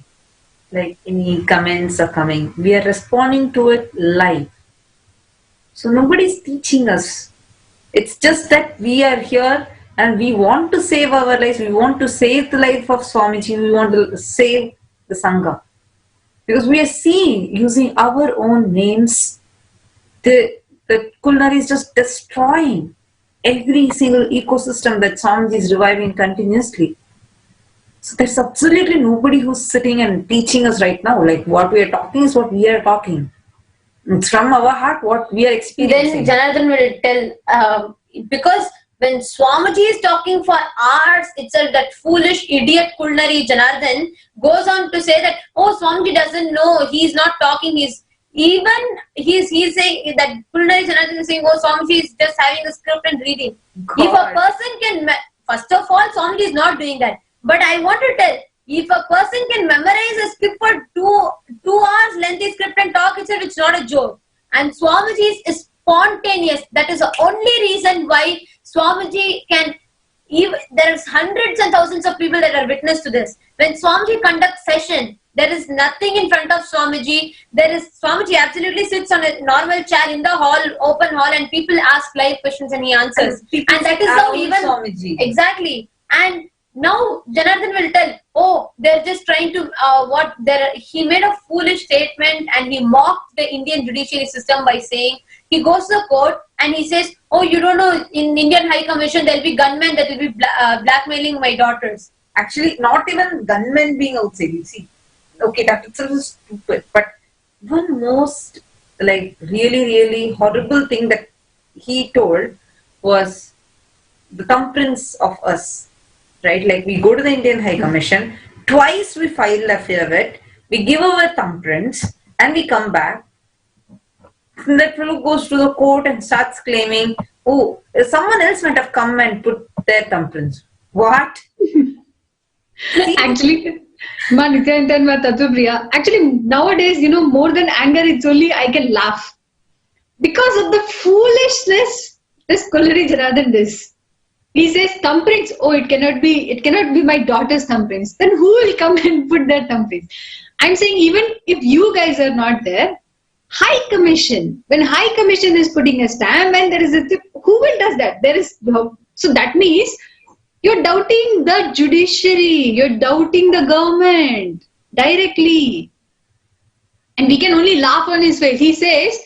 like any comments are coming, we are responding to it live. So nobody's teaching us. It's just that we are here and we want to save our lives. We want to save the life of Swamiji. We want to save the Sangha. Because we are seeing, using our own names, the Kulnari is just destroying every single ecosystem that Swamiji is reviving continuously. So there's absolutely nobody who's sitting and teaching us right now. Like what we are talking is what we are talking. It's from our heart what we are experiencing. Then Janardhan will tell, because when Swamiji is talking for hours itself, that foolish idiot Kulnari Janardhan goes on to say that, oh, Swamiji doesn't know, he's not talking, he's saying that Kulnari Janardhan is saying, oh, Swamiji is just having a script and reading. God. If a person can, first of all, Swamiji is not doing that. But I want to tell, if a person can memorize a script for 2 hours lengthy script and talk itself, it's not a joke. And Swamiji is spontaneous. That is the only reason why Swamiji can, there is hundreds and thousands of people that are witness to this. When Swamiji conducts session, there is nothing in front of Swamiji. Swamiji absolutely sits on a normal chair in the hall, open hall, and people ask live questions and he answers. And that is how even Swamiji. Exactly. And now Janardhan will tell, oh, they're just trying to he made a foolish statement and he mocked the Indian judiciary system by saying, he goes to the court and he says, oh, you don't know, in Indian High Commission there'll be gunmen that will be blackmailing my daughters. Actually, not even gunmen being outside. You see, okay, that itself is stupid. But one most like really, really horrible thing that he told was the thumbprints of us, right? Like we go to the Indian High Commission, twice we file a affidavit, we give our thumbprints, and we come back. And that fellow goes to the court and starts claiming, oh, someone else might have come and put their thumbprints. What? Actually, Ma Nithyananda and Ma Tattvapriya, actually nowadays, more than anger, it's only I can laugh. Because of the foolishness this Kullari Janardhan does. He says thumbprints, oh, it cannot be my daughter's thumbprints. Then who will come and put their thumbprints? I'm saying even if you guys are not there, High Commission, when High Commission is putting a stamp and there is a tip, who will does that? So that means you're doubting the judiciary, you're doubting the government directly. And we can only laugh on his face. He says,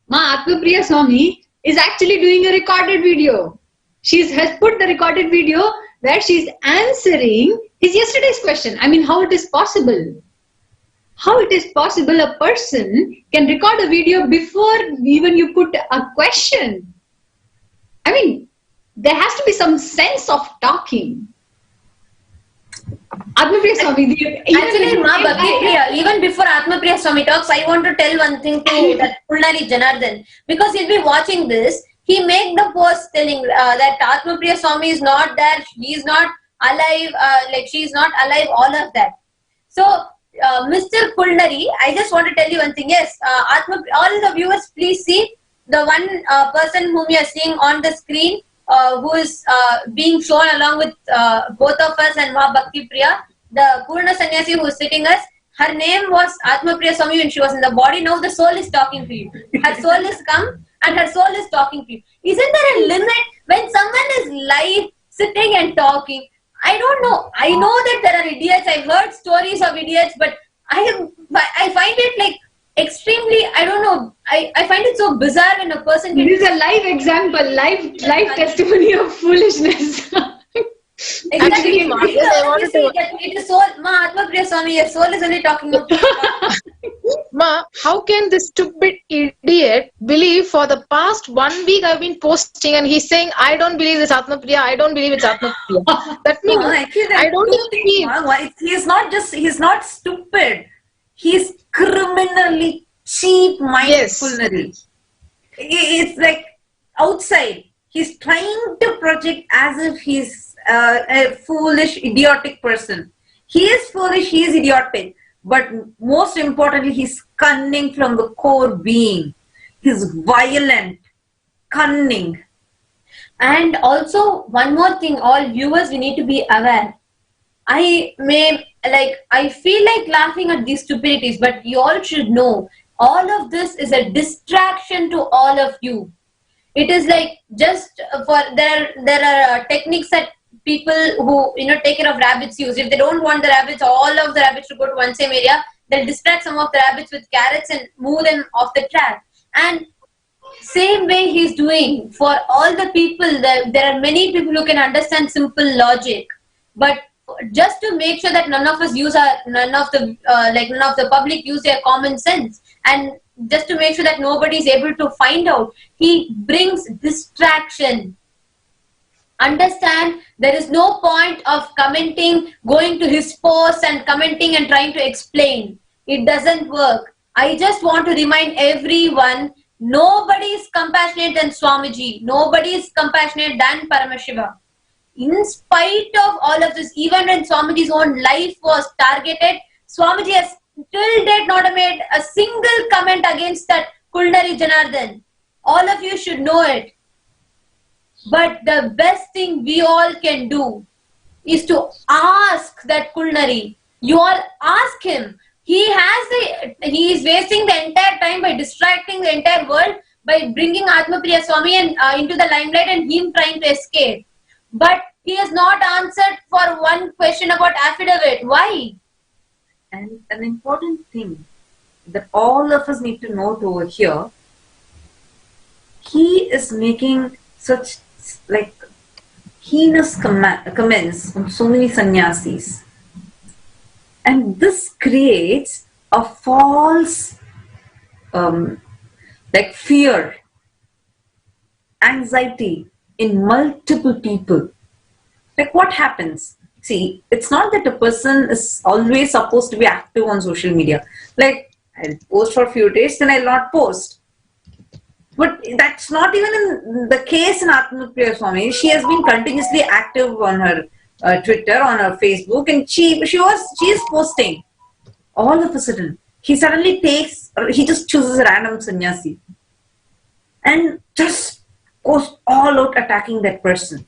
Ma Atmapriya Swami is actually doing a recorded video. She has put the recorded video where she's answering his yesterday's question. I mean, how it is possible? How it is possible a person can record a video before even you put a question? I mean, there has to be some sense of talking. Atmapriya Swami, actually, Ma Bhakti Priya, even before Atmapriya Swami talks, I want to tell one thing to that Kullari Janardhan, because he'll be watching this. He made the post telling that Atmapriya Swami is not there, he is not alive, like she is not alive, all of that. So, Mr. Kullari, I just want to tell you one thing. Yes, all the viewers, please see the one person whom you are seeing on the screen, who is being shown along with both of us and Ma Bhakti Priya, the Purna Sannyasi who is sitting us. Her name was Atmapriya Swami when she was in the body. Now the soul is talking to you. Her soul has come and her soul is talking to you. Isn't there a limit when someone is live, sitting and talking? I don't know. I know that there are idiots. I've heard stories of idiots, but I find it like extremely, I don't know. I find it so bizarre when a person. It is a live example, live testimony of foolishness. Exactly. Actually, Ma, I wanted to. It is soul. Ma Atmapriya Swami, your soul is only talking about. Ma, how can this stupid idiot believe for the past 1 week I've been posting and he's saying, I don't believe this Atmapriya, I don't believe it's Atmapriya. That means I don't believe. He's not stupid. He's criminally cheap-minded. Yes. It's like outside. He's trying to project as if he's a foolish, idiotic person. He is foolish, he is idiotic. But most importantly, he's cunning from the core being. He's violent, cunning. And also, one more thing, all viewers, we need to be aware. I feel like laughing at these stupidities, but you all should know, all of this is a distraction to all of you. It is like just there are techniques that people who take care of rabbits use. If they don't want the rabbits, all of the rabbits to go to one same area, they'll distract some of the rabbits with carrots and move them off the track. And same way he's doing for all the people. There are many people who can understand simple logic, but just to make sure that none of the public use their common sense, and just to make sure that nobody is able to find out, he brings distraction. Understand, there is no point of commenting, going to his posts and commenting and trying to explain. It doesn't work. I just want to remind everyone, nobody is compassionate than Swamiji. Nobody is compassionate than Paramashiva. In spite of all of this, even when Swamiji's own life was targeted, Swamiji has till date not made a single comment against that Kullari Janardhan. All of you should know it. But the best thing we all can do is to ask that Kullari. You all ask him. He is wasting the entire time by distracting the entire world by bringing Atmapriya Swami into the limelight and him trying to escape. But he has not answered for one question about affidavit. Why? And an important thing that all of us need to note over here, he is making such like heinous comments on so many sannyasis. And this creates a false like fear, anxiety in multiple people. Like what happens? See, it's not that a person is always supposed to be active on social media. Like, I'll post for a few days, then I'll not post. But that's not even in the case in Atmapriya Swami. She has been continuously active on her Twitter, on her Facebook, and she is posting. All of a sudden, he just chooses a random sannyasi and just goes all out attacking that person.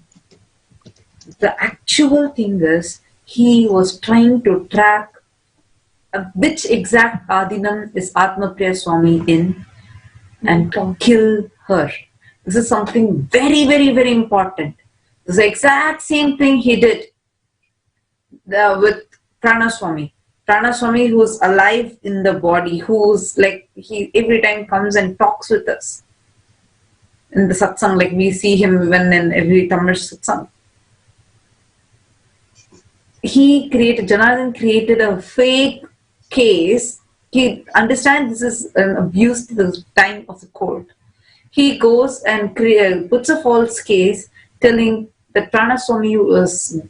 The actual thing is, he was trying to track which exact Adinam is Atmapriya Swami in and to kill her. This is something very, very, very important. This is the exact same thing he did with Pranaswami. Pranaswami, who's alive in the body, who's like, he every time comes and talks with us. In the satsang, like we see him even in every Tamil satsang. Janardhan created a fake case. He understands this is an abuse to the time of the court. He goes and puts a false case telling that Pranaswami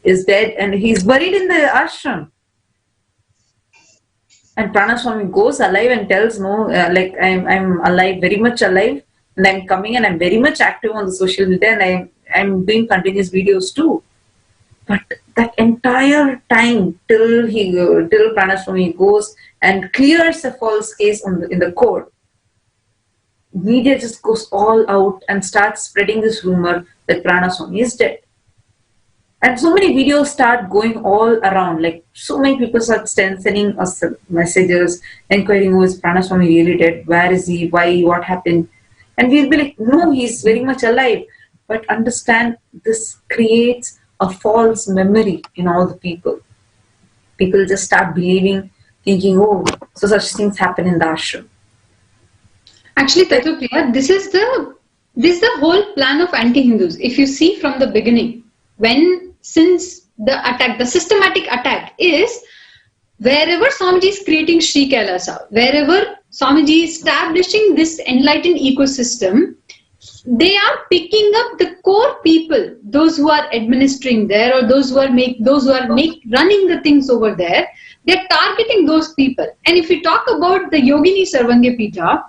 is dead and he's buried in the ashram. And Pranaswami goes alive and tells, no, like I'm alive, very much alive, and I'm coming and I'm very much active on the social media and I'm doing continuous videos too. But that entire time till Pranaswami goes and clears a false case in the court, media just goes all out and starts spreading this rumor that Pranaswami is dead. And so many videos start going all around, like so many people start sending us messages, inquiring, is Pranaswami really dead? Where is he? Why? What happened? And we'll be like, no, he's very much alive. But understand, this creates a false memory in all the people. People just start believing, thinking, oh, so such things happen in the ashram. Actually, Tatupriya, this is the whole plan of anti-Hindus. If you see from the beginning, since the systematic attack is wherever Swamiji is creating Sri Kailasa, wherever Swamiji is establishing this enlightened ecosystem, they are picking up the core people, those who are administering there or those who are running the things over there. They are targeting those people. And if we talk about the Yogini Sarvanga Pita,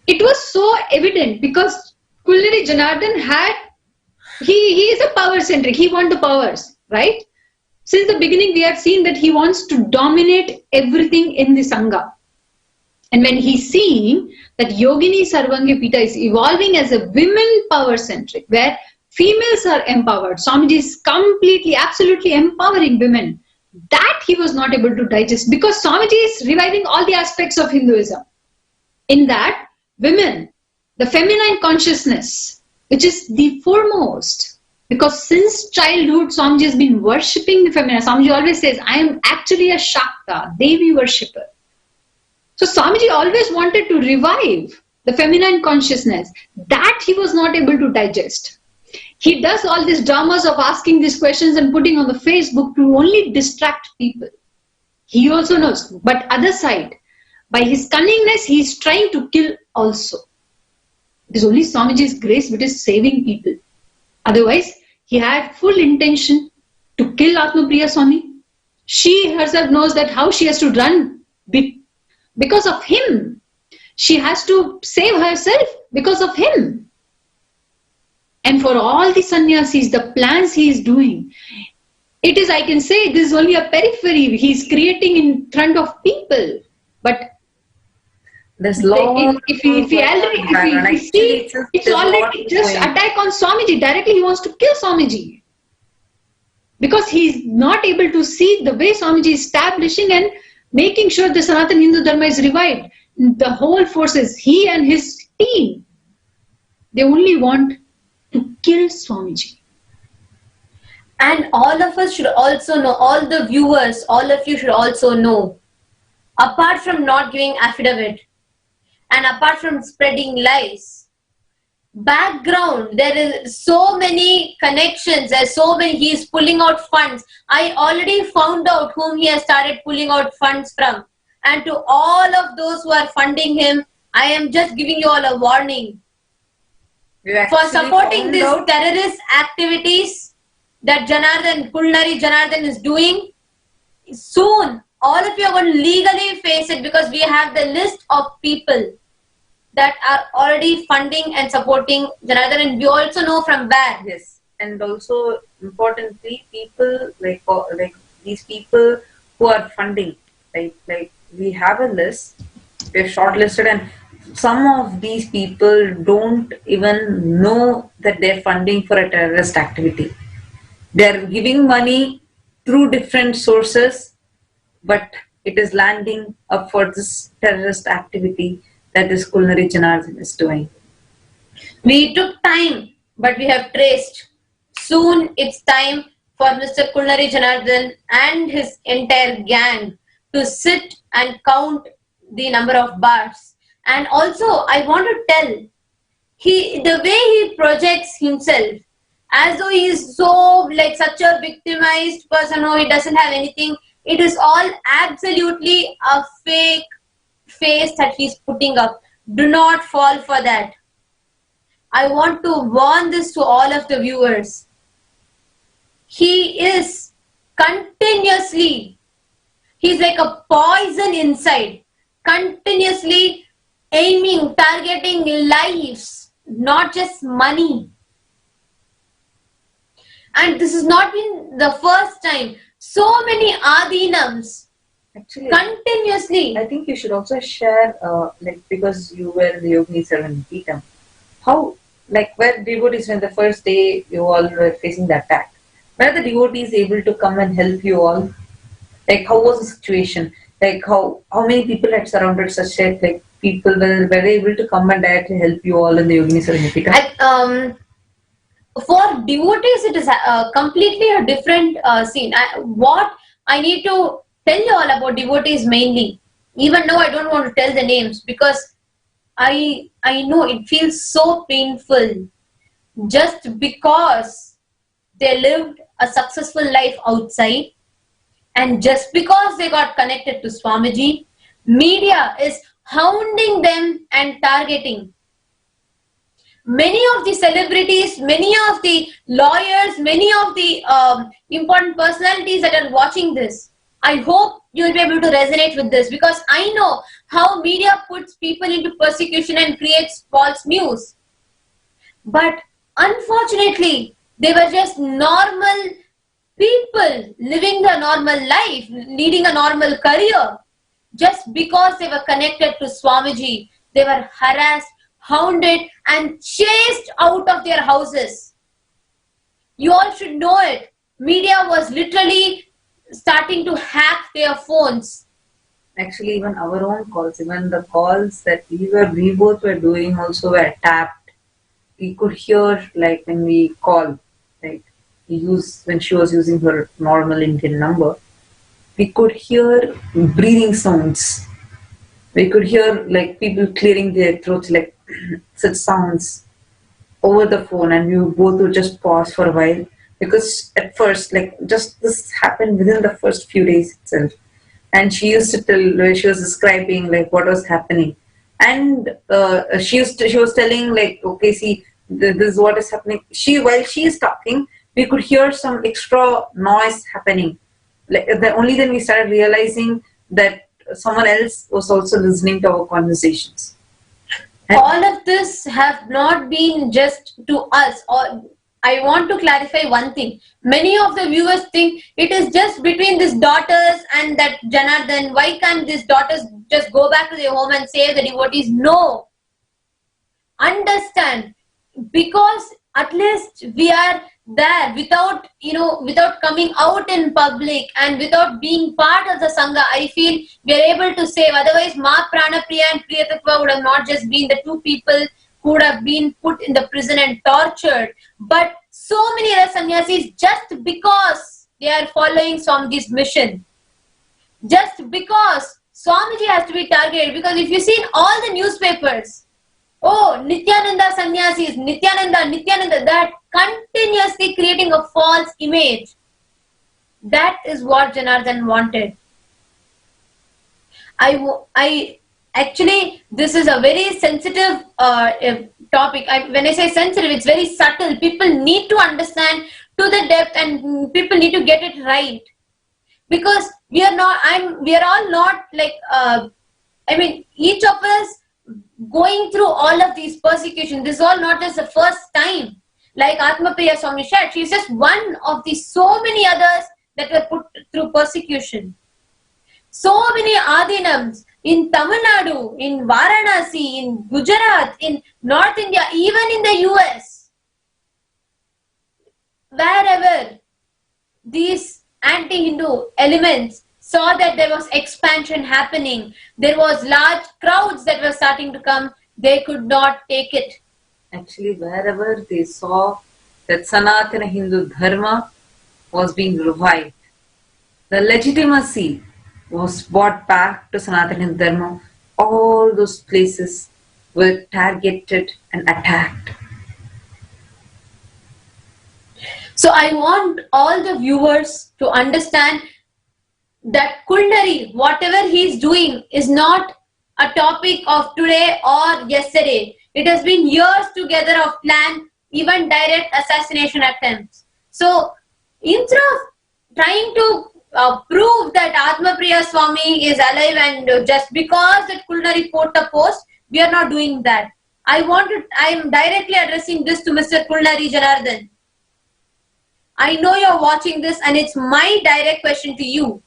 it was so evident because Kulneri Janardhan he is a power centric. He wants the powers, right? Since the beginning, we have seen that he wants to dominate everything in the Sangha. And when he's seeing that Yogini Sarvanga Pita is evolving as a women power centric, where females are empowered, Swamiji is completely, absolutely empowering women, that he was not able to digest because Swamiji is reviving all the aspects of Hinduism. In that, women, the feminine consciousness, which is the foremost, because since childhood, Swamiji has been worshipping the feminine. Swamiji always says, I am actually a Shakta, Devi worshipper. So Swamiji always wanted to revive the feminine consciousness. That he was not able to digest. He does all these dramas of asking these questions and putting on the Facebook to only distract people. He also knows. But other side, by his cunningness, he is trying to kill also. It is only Swamiji's grace which is saving people. Otherwise, he had full intention to kill Atmapriya Swami. She herself knows that how she has to run because of him. She has to save herself because of him. And for all the sannyasis, the plans he is doing, it is, I can say, this is only a periphery he is creating in front of people. But there's long. If we see, it's already just attack on Swamiji. Directly he wants to kill Swamiji. Because he's not able to see the way Swamiji is establishing and making sure the Sanatana Hindu Dharma is revived. The whole forces, he and his team, they only want to kill Swamiji. And all of us should also know, all the viewers, all of you should also know, apart from not giving affidavit, and apart from spreading lies, background, there is so many connections, there's so many, he is pulling out funds. I already found out whom he has started pulling out funds from. And to all of those who are funding him, I am just giving you all a warning for supporting these terrorist activities that Kulinari Janardhan is doing. Soon, all of you are going to legally face it, because we have the list of people that are already funding and supporting Janardhan, and we also know from where. Yes, and also importantly, people like these people who are funding, like we have a list, we have shortlisted, and some of these people don't even know that they're funding for a terrorist activity. They're giving money through different sources, but it is landing up for this terrorist activity that this Kulinari Janardhan is doing. We took time, but we have traced. Soon it's time for Mr. Kulinari Janardhan and his entire gang to sit and count the number of bars. And also, I want to tell, the way he projects himself, as though he is so like such a victimized person, who he doesn't have anything. It is all absolutely a fake face that he's putting up. Do not fall for that. I want to warn this to all of the viewers. He is continuously, he's like a poison inside, continuously aiming, targeting lives, not just money. And this has not been the first time. So many adinams, actually, continuously. I think you should also share, because you were in the Yogini Peetham, how, where devotees, when the first day you all were facing the attack, were the devotees able to come and help you all? How was the situation? How many people had surrounded such people were they able to come and directly help you all in the Yogini Peetham? For devotees, it is completely a different scene. What I need to tell you all about devotees mainly, even though I don't want to tell the names, because I know it feels so painful, just because they lived a successful life outside, and just because they got connected to Swamiji, media is hounding them and targeting. Many of the celebrities, many of the lawyers, many of the important personalities that are watching this, I hope you will be able to resonate with this, because I know how media puts people into persecution and creates false news. But unfortunately, they were just normal people living a normal life, leading a normal career. Just because they were connected to Swamiji, they were harassed, hounded, and chased out of their houses. You all should know it. Media was literally starting to hack their phones. Actually, even our own calls, even the calls that we both were doing also were tapped. We could hear, when we call, when she was using her normal Indian number, we could hear breathing sounds. We could hear people clearing their throats, such sounds over the phone, and we both would just pause for a while, because at first, just this happened within the first few days itself. And she used to tell, she was describing what was happening, and she was telling okay, see, this is what is happening. While she is talking, we could hear some extra noise happening. Only then we started realizing that someone else was also listening to our conversations. All of this have not been just to us. I want to clarify one thing. Many of the viewers think it is just between these daughters and that Janardhan. Why can't these daughters just go back to their home and save the devotees? No. Understand. Because at least we are there without coming out in public and without being part of the Sangha. I feel we are able to save. Otherwise, Ma Pranapriya and Priyatatva would have not just been the two people who would have been put in the prison and tortured. But so many other sannyasis, just because they are following Swamiji's mission. Just because Swamiji has to be targeted. Because if you see in all the newspapers, oh, Nithyananda sannyasis, Nithyananda, that continuously creating a false image. That is what Janardhan wanted. I Actually, this is a very sensitive topic. When I say sensitive, it's very subtle. People need to understand to the depth, and people need to get it right. Because we are all not like, each of us going through all of these persecutions. This is all not just the first time. Like Atma Priya Swami said, she's just one of the so many others that were put through persecution. So many Adinams in Tamil Nadu, in Varanasi, in Gujarat, in North India, even in the US. Wherever these anti-Hindu elements saw that there was expansion happening, there was large crowds that were starting to come, they could not take it. Actually, wherever they saw that Sanatana Hindu Dharma was being revived, the legitimacy was brought back to Sanatana Hindu Dharma, all those places were targeted and attacked. So I want all the viewers to understand that Kulnari, whatever he is doing, is not a topic of today or yesterday. It has been years together of plan, even direct assassination attempts. So instead of trying to prove that Atma Priya Swami is alive, and just because that Kulnari put a post, we are not doing that. I am directly addressing this to Mr. Kulnari Janardhan. I know you're watching this, and it's my direct question to you.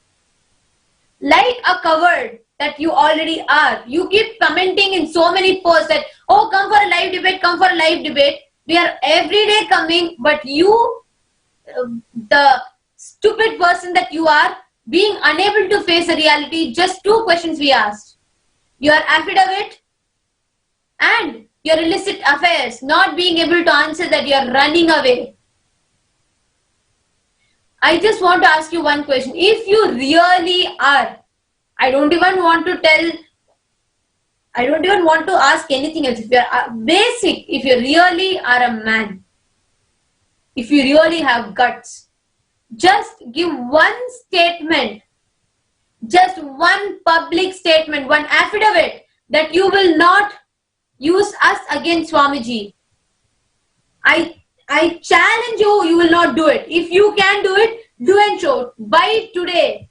Like a coward that you already are, you keep commenting in so many posts that, oh, come for a live debate, come for a live debate. We are every day coming, but you, the stupid person that you are, being unable to face the reality, just 2 questions we asked. Your affidavit and your illicit affairs, not being able to answer that, you are running away. I just want to ask you one question. If you really are, I don't even want to ask anything else. If you are basic, if you really are a man, if you really have guts, just give one statement, just one public statement, one affidavit that you will not use us against Swamiji. I challenge you, you will not do it. If you can do it, do and show. By today,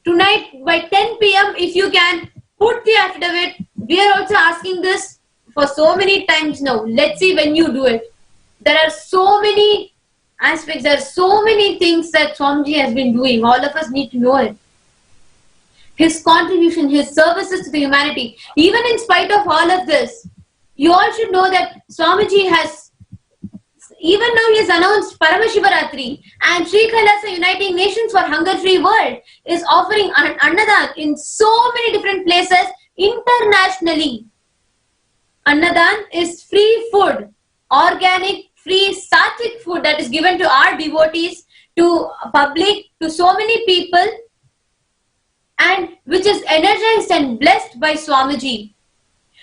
tonight, by 10 p.m, if you can, put the affidavit. We are also asking this for so many times now. Let's see when you do it. There are so many aspects, there are so many things that Swamiji has been doing. All of us need to know it. His contribution, his services to the humanity. Even in spite of all of this, you all should know that Swamiji has, even now he has announced Paramashiva and Sri Kailasa Uniting Nations for Hunger-Free World is offering Annadan in so many different places internationally. Annadan is free food, organic, free sattvic food that is given to our devotees, to public, to so many people, and which is energized and blessed by Swamiji.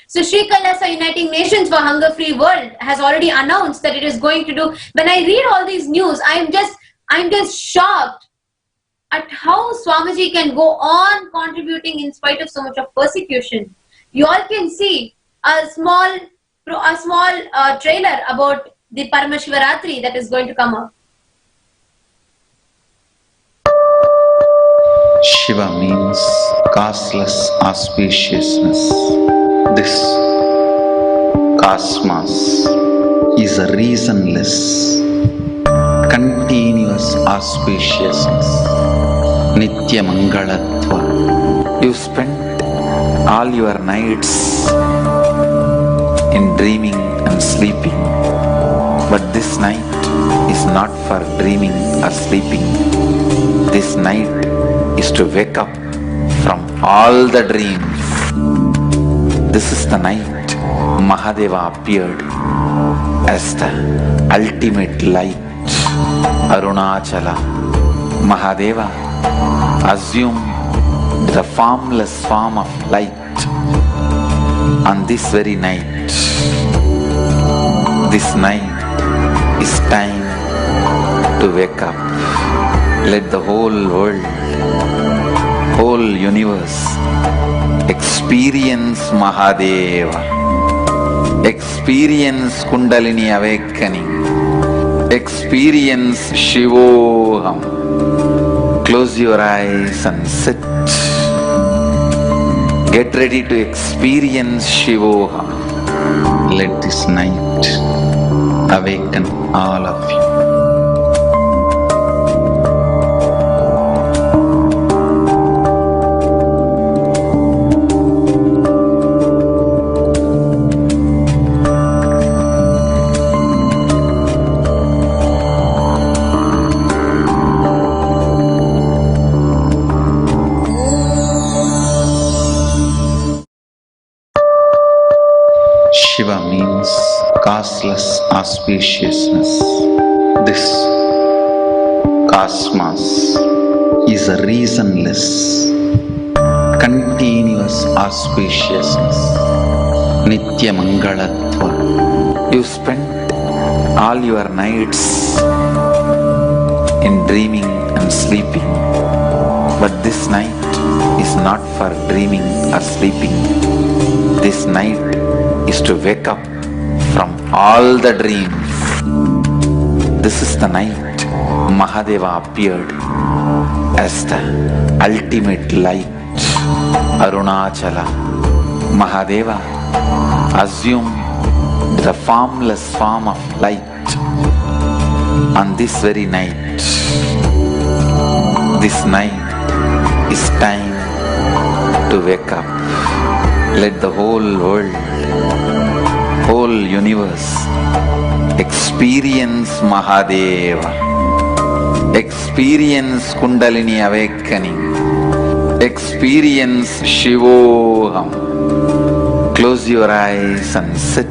So Sri Kailasa Uniting Nations for Hunger-Free World has already announced that it is going to do. When I read all these news, I'm just shocked at how Swamiji can go on contributing in spite of so much of persecution. You all can see a small trailer about the Paramashiva that is going to come up. Shiva means causeless auspiciousness. This cosmos is a reasonless, continuous auspiciousness. Nitya Mangalatva. You spent all your nights in dreaming and sleeping, but this night is not for dreaming or sleeping. This night is to wake up from all the dreams. This is the night Mahadeva appeared as the ultimate light. Arunachala. Mahadeva assumed the formless form of light on this very night. This night is time to wake up. Let the whole world, whole universe experience Mahadeva, experience Kundalini awakening, experience Shivoham. Close your eyes and sit. Get ready to experience Shivoham. Let this night awaken all of you. Shiva means causeless auspiciousness. This cosmos is a reasonless, continuous auspiciousness. Nitya Mangalatva. You spent all your nights in dreaming and sleeping, but this night is not for dreaming or sleeping. This night is to wake up from all the dreams. This is the night Mahadeva appeared as the ultimate light. Arunachala. Mahadeva assumed the formless form of light on this very night. This night is time to wake up. Let the whole world, whole universe experience Mahadeva, experience Kundalini awakening, experience Shivoham. Close your eyes and sit.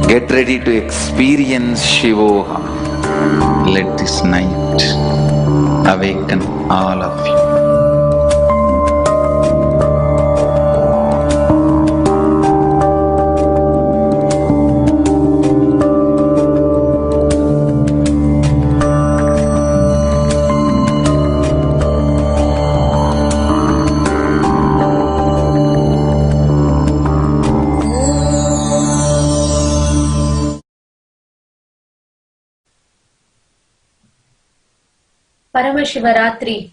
Get ready to experience Shivoham. Let this night awaken all of you. Paramashivaratri,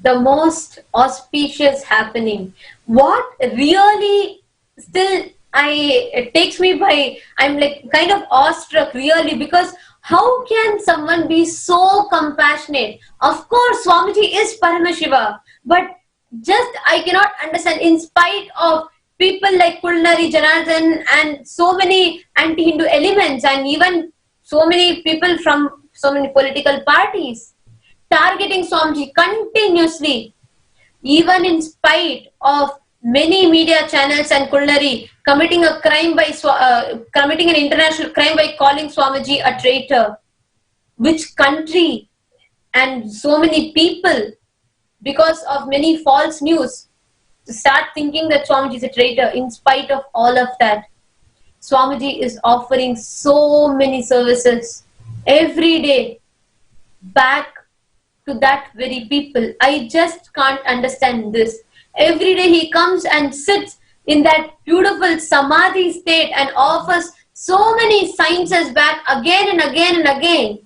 the most auspicious happening. What really still it takes me by, I'm like kind of awestruck really, because how can someone be so compassionate? Of course, Swamiji is Paramashiva, but just I cannot understand, in spite of people like Kulnari, Janardhan and so many anti-Hindu elements and even so many people from so many political parties targeting Swamiji continuously, even in spite of many media channels and Kulnari committing a crime by committing an international crime by calling Swamiji a traitor. Which country and so many people, because of many false news, start thinking that Swamiji is a traitor. In spite of all of that, Swamiji is offering so many services every day back to that very people. I just can't understand this. Every day he comes and sits in that beautiful samadhi state and offers so many sciences back again and again and again.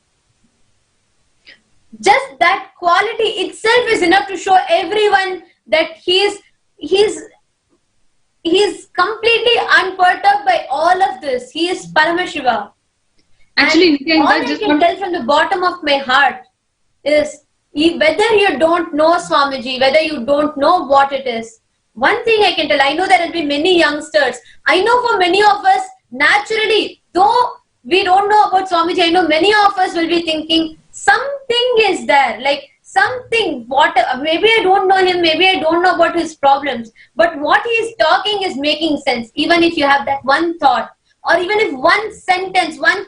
Just that quality itself is enough to show everyone that he's completely unperturbed by all of this. He is Paramashiva. Actually, all I can tell from the bottom of my heart is, whether you don't know Swamiji, whether you don't know what it is, one thing I can tell, I know there will be many youngsters. I know for many of us, naturally, though we don't know about Swamiji, I know many of us will be thinking, something is there, like something, maybe I don't know him, maybe I don't know about his problems, but what he is talking is making sense. Even if you have that one thought, or even if one sentence, one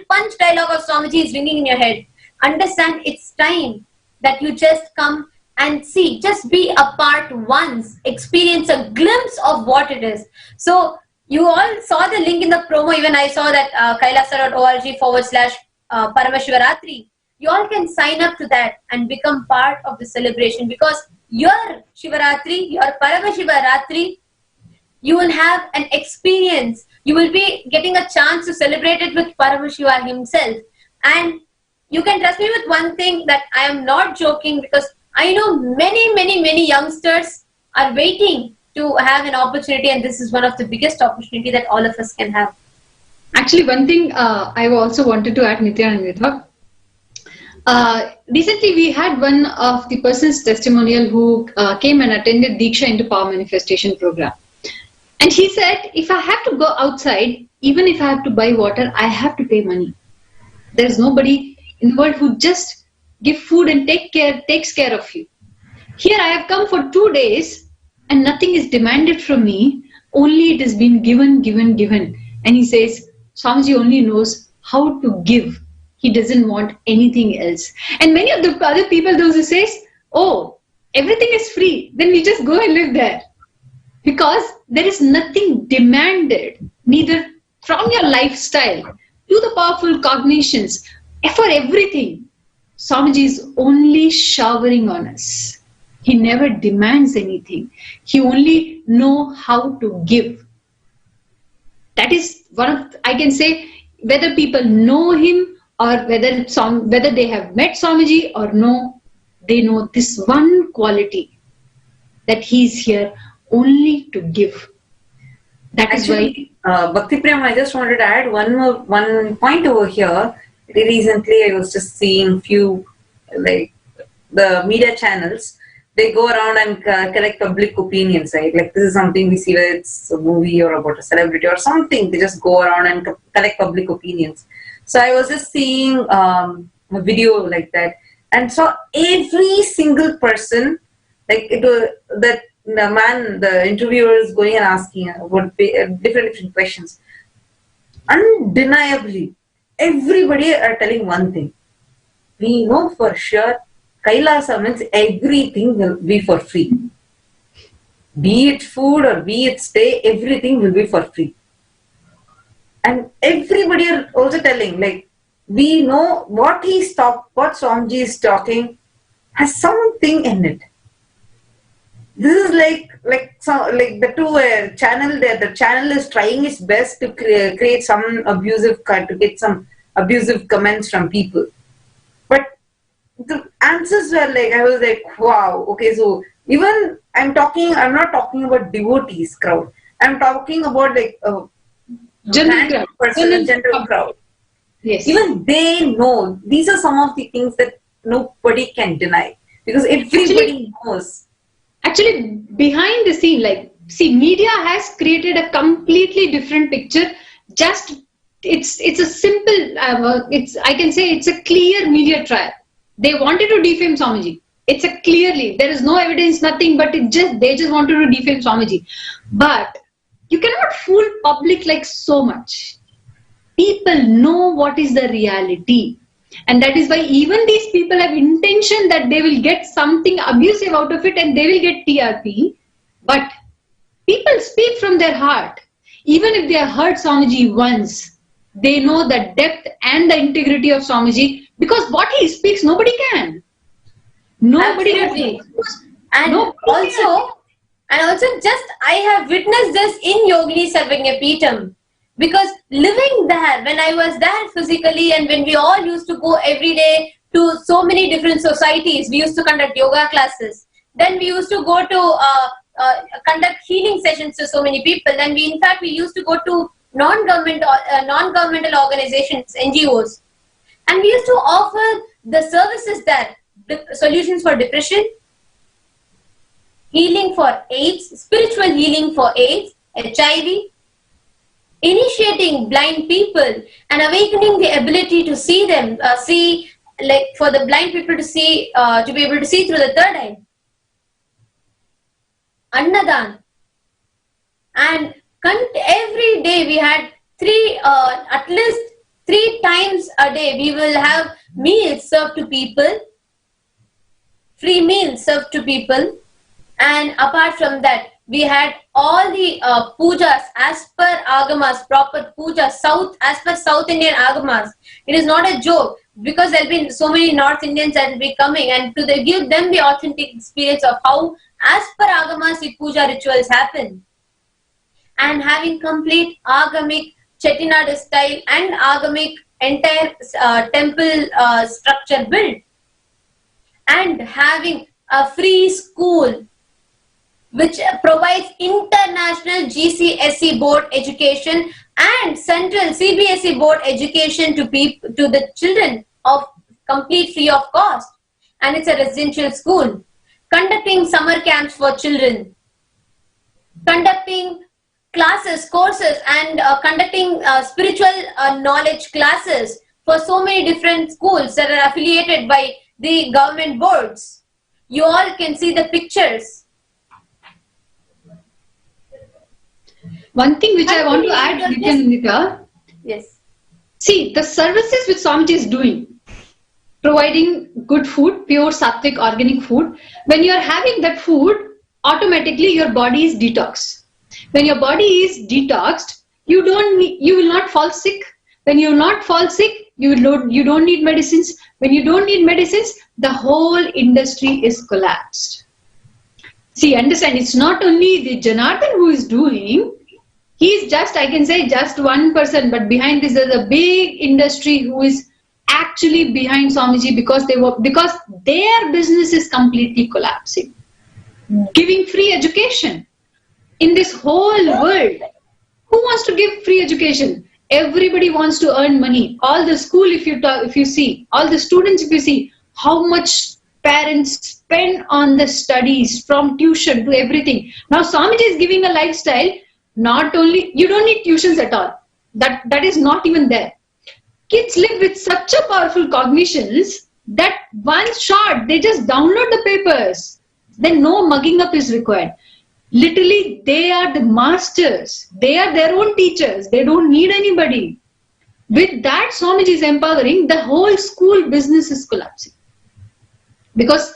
punch dialogue of Swamiji is ringing in your head, understand it's time that you just come and see, just be a part once, experience a glimpse of what it is. So you all saw the link in the promo, even I saw that kailasa.org/Paramashivaratri. You all can sign up to that and become part of the celebration, because your Shivaratri, your Paramashiva Ratri, you will have an experience. You will be getting a chance to celebrate it with Paramashiva himself. And you can trust me with one thing, that I am not joking, because I know many youngsters are waiting to have an opportunity, and this is one of the biggest opportunity that all of us can have. Actually, one thing I also wanted to add, Nithyananda. Recently, we had one of the person's testimonial who came and attended Diksha into Power Manifestation program. And he said, if I have to go outside, even if I have to buy water, I have to pay money. There is nobody in the world who just give food and takes care of you. Here I have come for 2 days and nothing is demanded from me. Only it is being given. And he says, Swamiji only knows how to give. He doesn't want anything else. And many of the other people, those who says, oh, everything is free, then we just go and live there. Because there is nothing demanded, neither from your lifestyle to the powerful cognitions, for everything. Swamiji is only showering on us. He never demands anything. He only knows how to give. That is one of, I can say, whether people know him or whether they have met Swamiji or no, they know this one quality, that he is here only to give. That Actually, is why. Bhakti Prem, I just wanted to add one point over here. Recently, I was just seeing few, like, the media channels. They go around and collect public opinions, right? Like, this is something we see, whether it's a movie or about a celebrity or something. They just go around and collect public opinions. So I was just seeing a video like that, and saw every single person, like it was that the interviewer is going and asking about different questions. Undeniably, everybody are telling one thing. We know for sure Kailasa means everything will be for free. Be it food or be it stay, everything will be for free. And everybody are also telling, like, we know what Swamiji is talking has something in it. This is like the two channel there. The channel is trying its best to create some to get some abusive comments from people. But the answers were like, I was like, wow, okay, so even I'm not talking about devotees crowd. I'm talking about like General crowd. Yes. Even they know. These are some of the things that nobody can deny, because everybody knows. Actually, behind the scene, media has created a completely different picture. Just it's a simple. I can say it's a clear media trial. They wanted to defame Swamiji. It's a clearly, there is no evidence, nothing, but they just wanted to defame Swamiji. But you cannot fool public like so much. People know what is the reality. And that is why even these people have intention that they will get something abusive out of it and they will get TRP. But people speak from their heart. Even if they have heard Swamiji once, they know the depth and the integrity of Swamiji, because what he speaks, nobody can. Nobody Absolutely. can. And also just I have witnessed this in Yogini Sarvagnapeetham. Because living there, when I was there physically, and when we all used to go every day to so many different societies, we used to conduct yoga classes. Then we used to go to conduct healing sessions to so many people. Then we used to go to non-governmental organizations, NGOs. And we used to offer the services there, solutions for depression, healing for AIDS, spiritual healing for AIDS, HIV, initiating blind people and awakening the ability to see them, for the blind people to see, to be able to see through the third eye. Annadan. And every day we had at least 3 times a day we will have meals served to people, free meals served to people. And apart from that, we had all the pujas as per agamas, proper pujas, as per South Indian agamas. It is not a joke, because there will be so many North Indians that will be coming, and to give them the authentic experience of how as per agamas the puja rituals happen. And having complete agamic Chettinad style and agamic entire temple structure built, and having a free school which provides international GCSE board education and central CBSE board education to the children of complete free of cost, and it's a residential school, conducting summer camps for children, conducting classes, courses, and conducting spiritual knowledge classes for so many different schools that are affiliated by the government boards. You all can see the pictures. One thing which I want to add, Nithyananda. Yes. See, the services which Swamiji is doing, providing good food, pure sattvic organic food. When you are having that food, automatically your body is detoxed. When your body is detoxed, you will not fall sick. When you not fall sick, you don't need medicines. When you don't need medicines, the whole industry is collapsed. See, understand, it's not only the Janardhan who is doing. He is just, I can say, just one person, but behind this there's a big industry who is actually behind Swamiji, because their business is completely collapsing. Giving free education in this whole world. Who wants to give free education? Everybody wants to earn money. All the school, if you see, all the students, if you see, how much parents spend on the studies, from tuition to everything. Now Swamiji is giving a lifestyle. Not only, you don't need tuitions at all. That is not even there. Kids live with such a powerful cognitions that one shot, they just download the papers. Then no mugging up is required. Literally, they are the masters. They are their own teachers. They don't need anybody. With that, Swamiji is empowering. The whole school business is collapsing. Because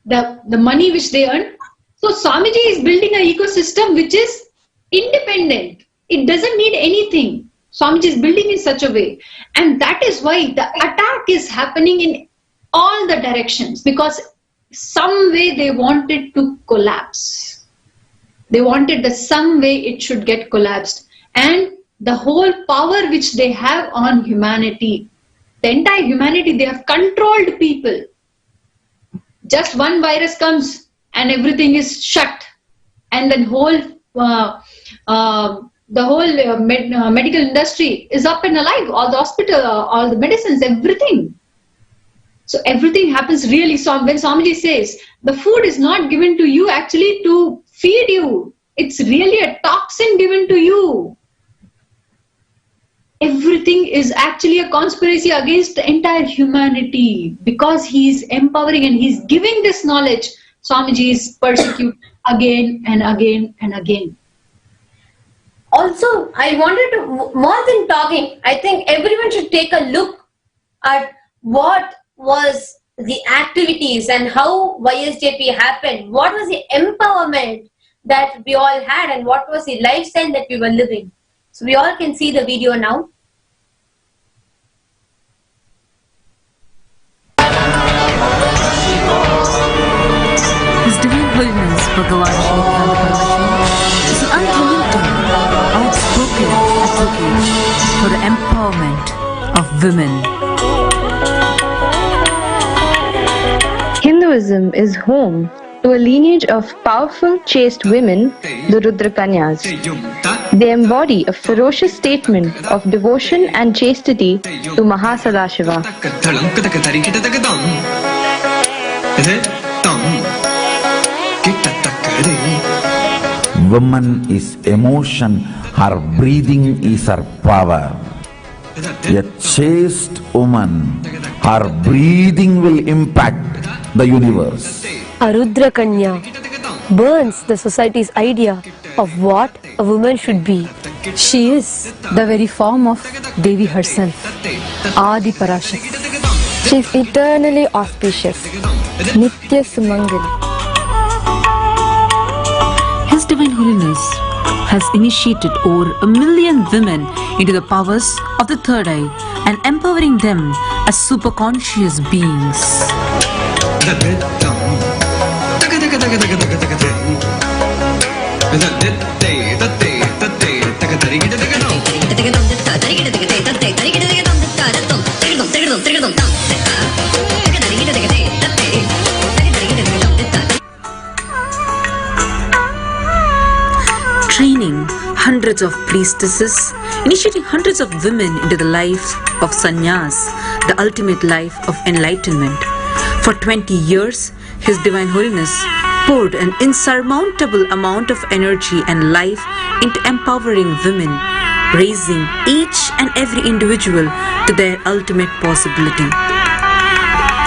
the money which they earn. So Swamiji is building an ecosystem which is independent. It doesn't need anything. Swamiji is building in such a way. And that is why the attack is happening in all the directions. Because some way they wanted to collapse. They wanted that some way it should get collapsed. And the whole power which they have on humanity, the entire humanity, they have controlled people. Just one virus comes and everything is shut. And then the whole medical industry is up and alive. All the hospital, all the medicines, everything. So everything happens really. So when Swamiji says, the food is not given to you actually to feed you. It's really a toxin given to you. Everything is actually a conspiracy against the entire humanity. Because he is empowering and he is giving this knowledge, Swamiji is persecuted again and again and again. Also, I wanted to, more than talking, I think everyone should take a look at what was the activities and how YSJP happened. What was the empowerment that we all had and what was the lifestyle that we were living. So we all can see the video now. His Divine Holiness Paramashivam is an unrelenting, outspoken advocate for the empowerment of women. Hinduism is home to a lineage of powerful, chaste women, the Rudra Kanyas. They embody a ferocious statement of devotion and chastity to Mahasannidhanam. Woman is emotion, her breathing is her power. A chaste woman, her breathing will impact the universe. A Rudra Kanya burns the society's idea of what a woman should be. She is the very form of Devi herself, Adi Parashakti. She is eternally auspicious, Nitya Sumangali. His Divine Holiness has initiated over 1 million women into the powers of the third eye and empowering them as superconscious beings. Training hundreds of priestesses, initiating hundreds of women into the life of sannyas, the ultimate life of enlightenment. For 20 years, His Divine Holiness poured an insurmountable amount of energy and life into empowering women, raising each and every individual to their ultimate possibility.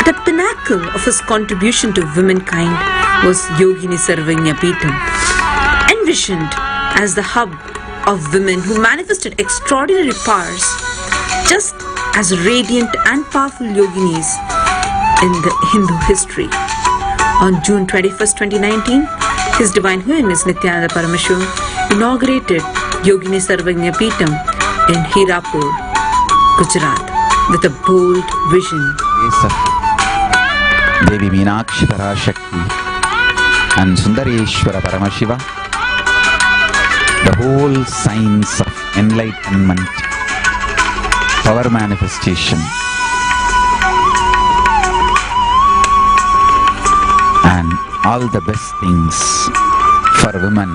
The pinnacle of his contribution to womankind was Yogini Sarvanya Peetham, envisioned as the hub of women who manifested extraordinary powers, just as radiant and powerful yoginis in the Hindu history. On June 21st, 2019, His Divine Holiness Nithyananda Paramashivam inaugurated Yogini Sarvanya Peetham in Hirapur, Gujarat, with a bold vision. Devi Meenakshi Parashakti and Sundareshwara Paramashiva, the whole science of enlightenment, power manifestation, and all the best things for women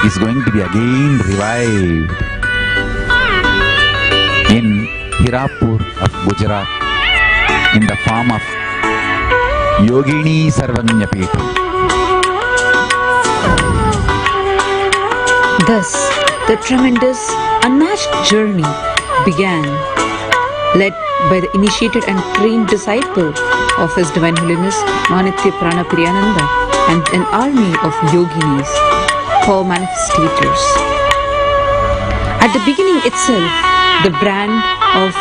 is going to be again revived in Hirapur of Gujarat in the form of Yogini Sarvanya Peetham. Thus, the tremendous, unmatched journey began, led by the initiated and trained disciple of His Divine Holiness Manitya Prana Priyananda and an army of yoginis, power manifestators. At the beginning itself, the brand of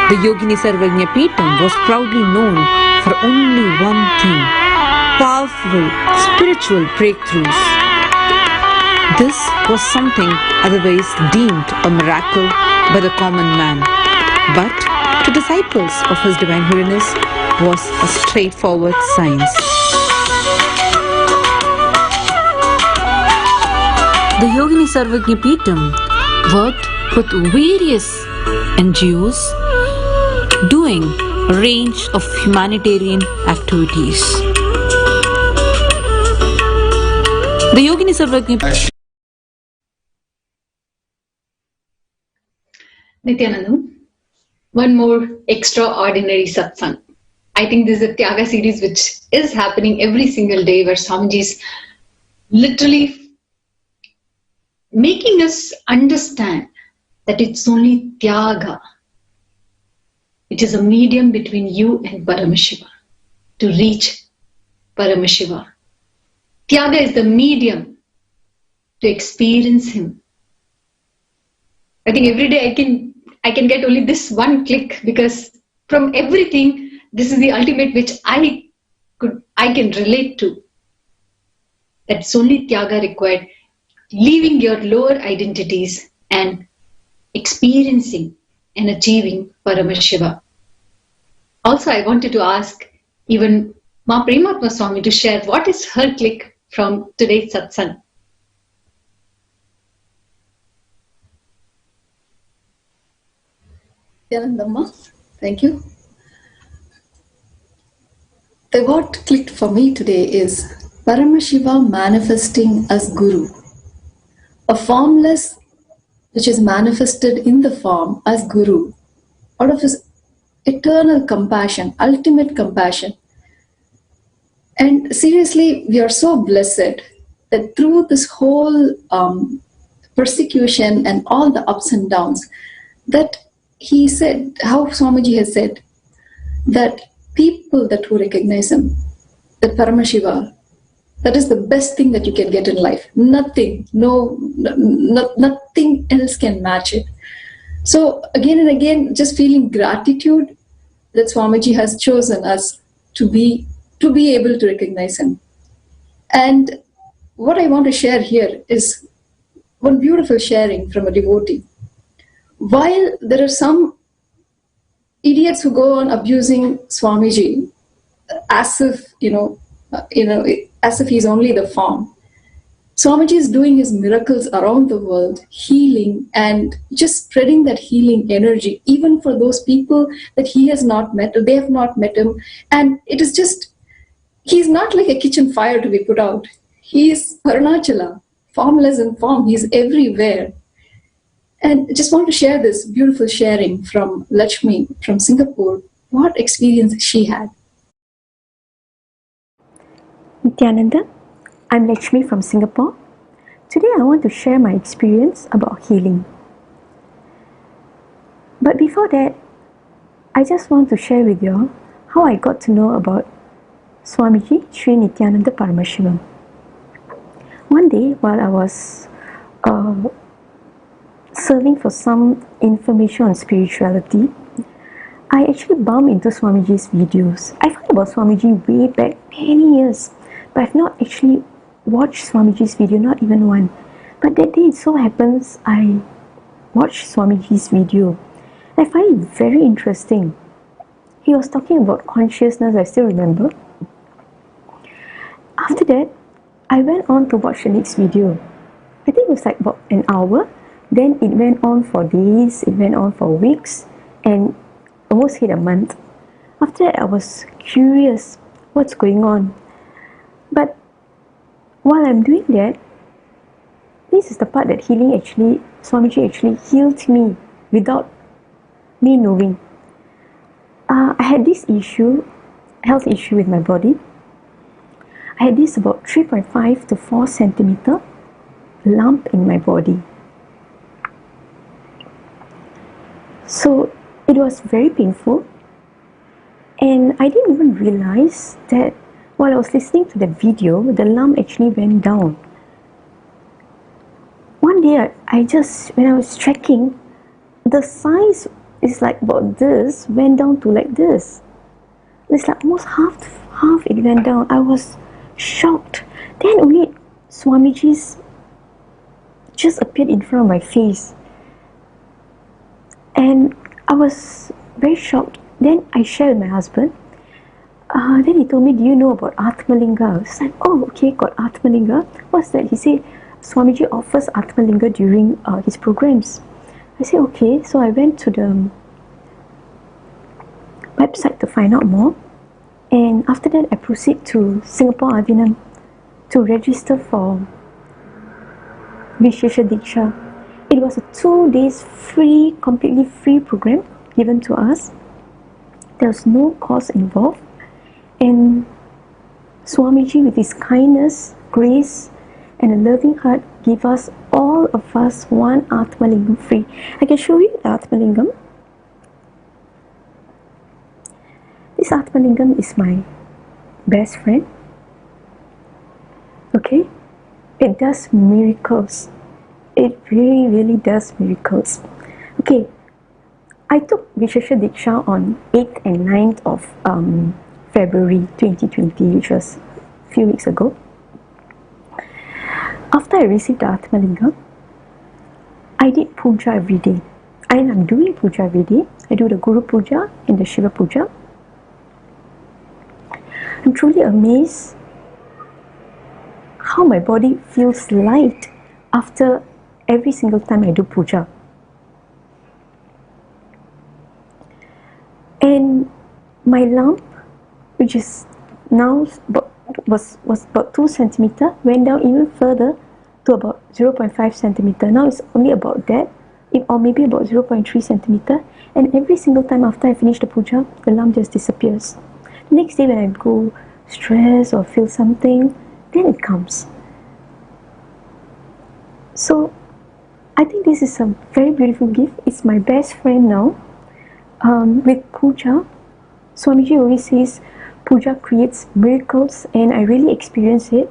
the Yogini Sarvanya Peetham was proudly known for only one thing: powerful spiritual breakthroughs. This was something otherwise deemed a miracle by the common man, but to disciples of His Divine Holiness was a straightforward science. The Yogini Sarvanya Peetham worked with various NGOs doing a range of humanitarian activities. The Yogini Sarvanya Nithyanandam, one more extraordinary satsang. I think this is a Tyaga series which is happening every single day, where Swamiji is literally making us understand that it's only Tyaga. It is a medium between you and Paramashiva to reach Paramashiva. Tyaga is the medium to experience Him. I think every day I can get only this one click, because from everything, this is the ultimate which I can relate to. That's only Tyaga required, leaving your lower identities and experiencing and achieving Paramashiva. Also, I wanted to ask even Ma Prematma Swami to share what is her click from today's satsang. Nithyanandamma, thank you. What clicked for me today is Paramashiva manifesting as Guru, a formless which is manifested in the form as Guru, out of his eternal compassion, ultimate compassion. And seriously, we are so blessed that through this whole persecution and all the ups and downs, that he said, how Swamiji has said, that people that who recognize him, that Paramashiva, that is the best thing that you can get in life. Nothing, nothing else can match it. So again and again, just feeling gratitude that Swamiji has chosen us to be able to recognize him. And what I want to share here is one beautiful sharing from a devotee. While there are some idiots who go on abusing Swamiji as if, as if he's only the form, Swamiji is doing his miracles around the world, healing and just spreading that healing energy, even for those people that he has not met, or they have not met him. And it is just, he's not like a kitchen fire to be put out. He is Arunachala, formless in form. He's everywhere. And I just want to share this beautiful sharing from Lakshmi from Singapore, what experience she had. Nithyananda, I'm Lakshmi from Singapore. Today I want to share my experience about healing. But before that, I just want to share with you all how I got to know about Swamiji Sri Nithyananda Paramashivam. One day while I was serving for some information on spirituality, I actually bumped into Swamiji's videos. I found about Swamiji way back many years, but I've not actually watched Swamiji's video, not even one. But that day it so happens I watched Swamiji's video. I find it very interesting. He was talking about consciousness, I still remember. After that, I went on to watch the next video. I think it was like about an hour. Then it went on for days, it went on for weeks, and almost hit a month. After that, I was curious what's going on. But while I'm doing that, this is the part that Swamiji actually healed me without me knowing. I had this health issue with my body. I had this about 3.5 to 4 centimeter lump in my body. So it was very painful, and I didn't even realize that while I was listening to the video, the lump actually went down. One day, when I was checking, the size is like about this, went down to like this. It's like almost half it went down. I was shocked. Then only Swamiji's just appeared in front of my face. And I was very shocked. Then I shared with my husband. Then he told me, do you know about Atmalinga? I was like, oh, okay, got Atmalinga. What's that? He said, Swamiji offers Atmalinga during his programs. I said, okay. So I went to the website to find out more. And after that, I proceed to Singapore Adinam to register for Vishesha Diksha. It was a 2 days free, completely free program given to us. There was no cost involved. And Swamiji, with his kindness, grace, and a loving heart, gave us, all of us, one Atmalingam free. I can show you the Atmalingam. This Atmalingam is my best friend. Okay? It does miracles. It really, really does miracles. Okay, I took Vishesha Diksha on 8th and 9th of February 2020, which was a few weeks ago. After I received the Atmalingam, I did puja every day. And I'm doing puja every day. I do the Guru Puja and the Shiva Puja. I'm truly amazed how my body feels light after every single time I do puja. And my lump, which is now was about 2 centimeter, went down even further to about 0.5 centimeter. Now it's only about that, or maybe about 0.3 centimeter. And every single time after I finish the puja, the lump just disappears. The next day when I go stress or feel something, then it comes. So I think this is a very beautiful gift. It's my best friend now. With puja, Swamiji always says puja creates miracles, and I really experience it.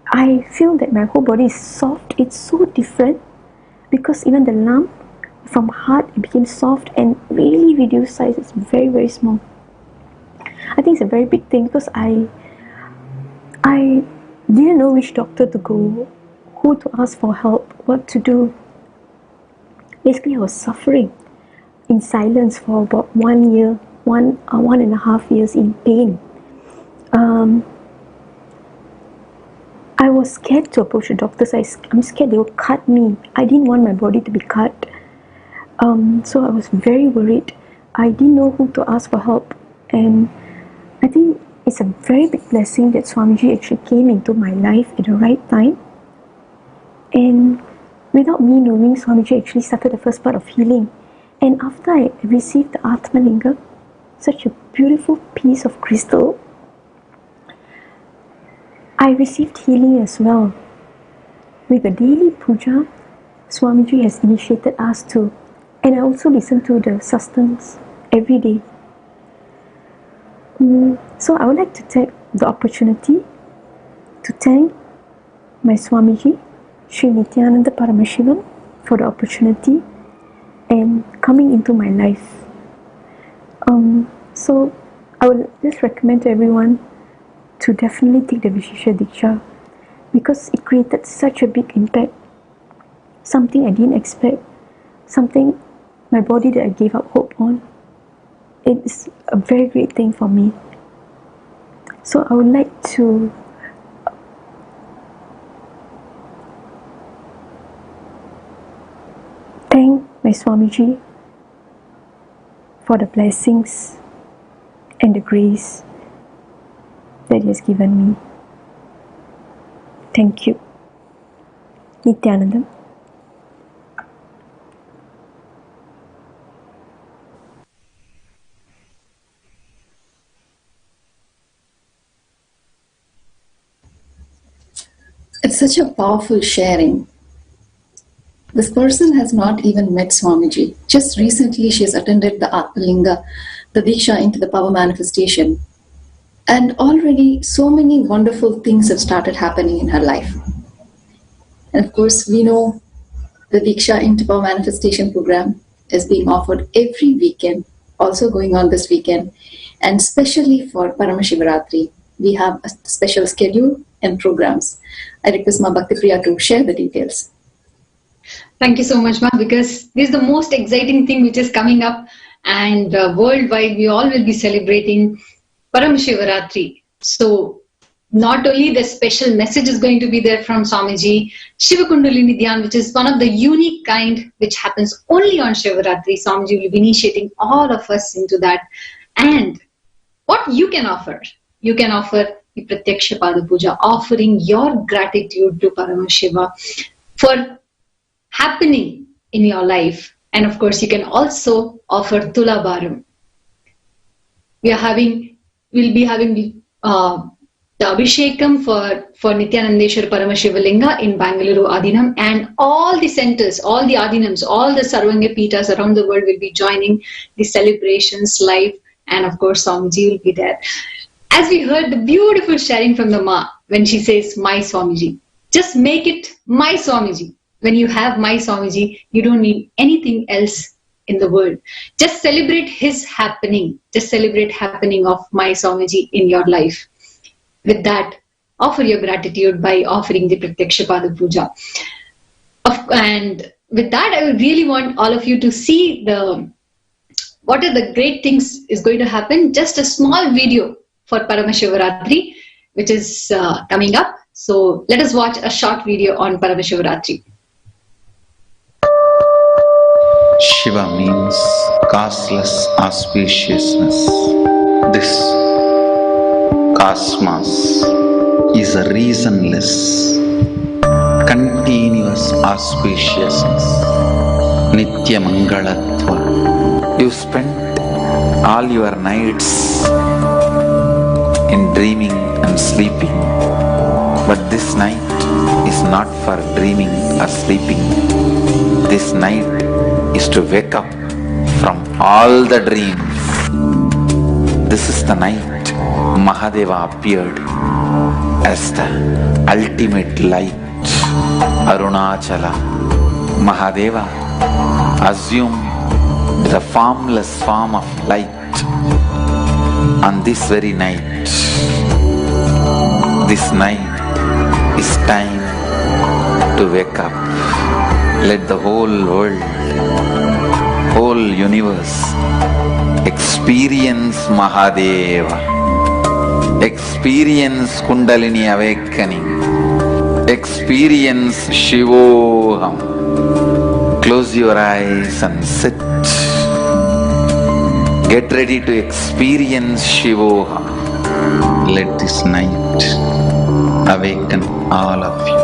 I feel that my whole body is soft. It's so different because even the lump from hard, it became soft and really reduced size. It's very, very small. I think it's a very big thing because I didn't know which doctor to go, who to ask for help, what to do. Basically, I was suffering in silence for about 1 year, 1.5 years in pain. I was scared to approach the doctors. I'm scared they will cut me. I didn't want my body to be cut. So I was very worried. I didn't know who to ask for help. And I think it's a very big blessing that Swamiji actually came into my life at the right time. And without me knowing, Swamiji actually started the first part of healing. And after I received the Atmalinga, such a beautiful piece of crystal, I received healing as well. With the daily puja, Swamiji has initiated us to, and I also listen to the satsang every day. So I would like to take the opportunity to thank my Swamiji, Sri Nithyananda Paramashivam, for the opportunity and coming into my life. So I would just recommend to everyone to definitely take the Vishesha Diksha, because it created such a big impact. Something I didn't expect, something my body that I gave up hope on. It's a very great thing for me. So I would like to thank my Swamiji for the blessings and the grace that he has given me. Thank you. Nithyananda. It's such a powerful sharing. This person has not even met Swamiji. Just recently she has attended the Atmalinga, the Diksha into the power manifestation. And already so many wonderful things have started happening in her life. And of course, we know the Diksha into Power Manifestation program is being offered every weekend, also going on this weekend. And especially for Paramashivaratri, we have a special schedule and programs. I request Ma Bhakti Priya to share the details. Thank you so much, Ma, because this is the most exciting thing which is coming up, and worldwide we all will be celebrating Paramashivaratri. So not only the special message is going to be there from Swamiji, Shiva Kundalini Dhyan, which is one of the unique kind which happens only on Shivaratri. Swamiji will be initiating all of us into that. And what you can offer? You can offer the Pratyaksha Pada Puja, offering your gratitude to Paramashiva for happening in your life. And of course, you can also offer Tulabharam. We'll be having the Abhishekam for Nithyanandeshwar Paramashiva Linga in Bengaluru Adinam, and all the centers, all the Adinams, all the Sarvanga Pitas around the world will be joining the celebrations live, and of course Swamiji will be there. As we heard the beautiful sharing from the Ma when she says, my Swamiji, just make it my Swamiji. When you have my Swamiji, you don't need anything else in the world. Just celebrate his happening. Just celebrate happening of my Swamiji in your life. With that, offer your gratitude by offering the Pratyaksha Pada Puja. And with that, I would really want all of you to see what are the great things is going to happen. Just a small video for Paramashivaratri, which is coming up. So let us watch a short video on Paramashivaratri. Shiva means causeless auspiciousness. This cosmos is a reasonless, continuous auspiciousness. Nitya Mangalatva. You spent all your nights in dreaming and sleeping, but this night is not for dreaming or sleeping. This night is to wake up from all the dreams. This is the night Mahadeva appeared as the ultimate light. Arunachala. Mahadeva assumed the formless form of light on this very night. This night It's time to wake up. Let the whole world, whole universe experience Mahadeva, experience Kundalini awakening, experience Shivoham. Close your eyes and sit. Get ready to experience Shivoham. Let this night awaken all of you.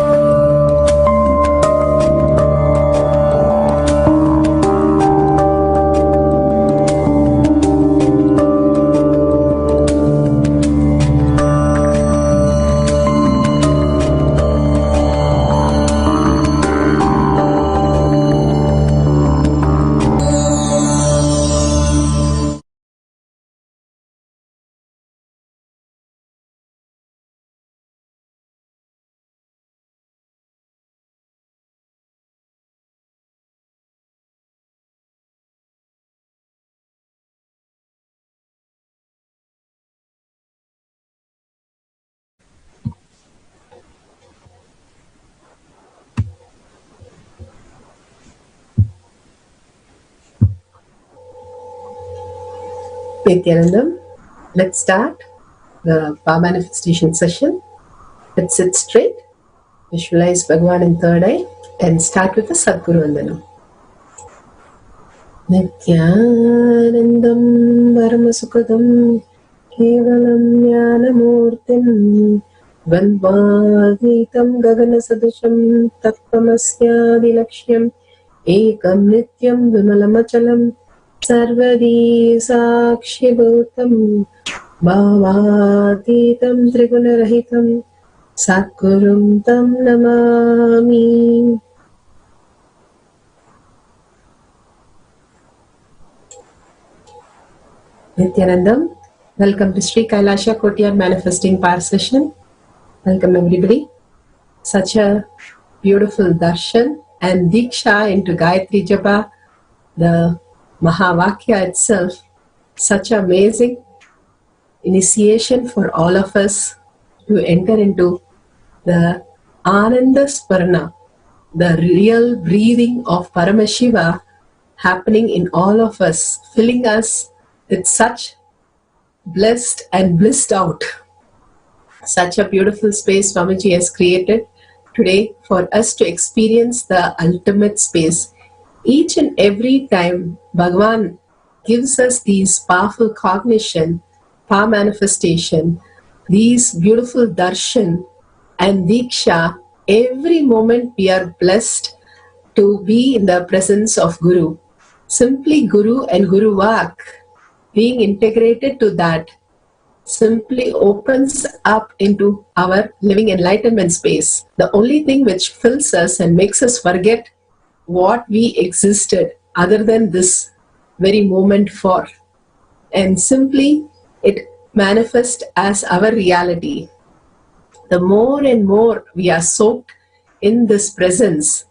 Nithyanandam, let's start the power manifestation session. Let's sit straight, visualize Bhagavan in third eye, and start with the Sadguru Vandanam. Nithyanandam Paramasukadam Kevalam Jnanamurtim Vandvadhitam Gaganasadasham Tattvamasyavilaksham Ekam Nityam Vimalamachalam Sarvadi Sakshibhutam Bhavatitam Trigunarahitam Satgurum Tam Namami. Nithyanandam, welcome to Sri Kailasa Kotiyar Manifesting Power Session. Welcome everybody. Such a beautiful darshan and diksha into Gayatri Japa, the Mahavakya itself, such amazing initiation for all of us to enter into the Ananda Sparana, the real breathing of Paramashiva happening in all of us, filling us with such blessed and blissed out. Such a beautiful space Swamiji has created today for us to experience the ultimate space. Each and every time Bhagavan gives us these powerful cognition, power manifestation, these beautiful darshan and diksha, every moment we are blessed to be in the presence of Guru. Simply Guru and Guru Vak, being integrated to that, simply opens up into our living enlightenment space. The only thing which fills us and makes us forget what we existed other than this very moment for, and simply it manifests as our reality. The more and more we are soaked in this presence,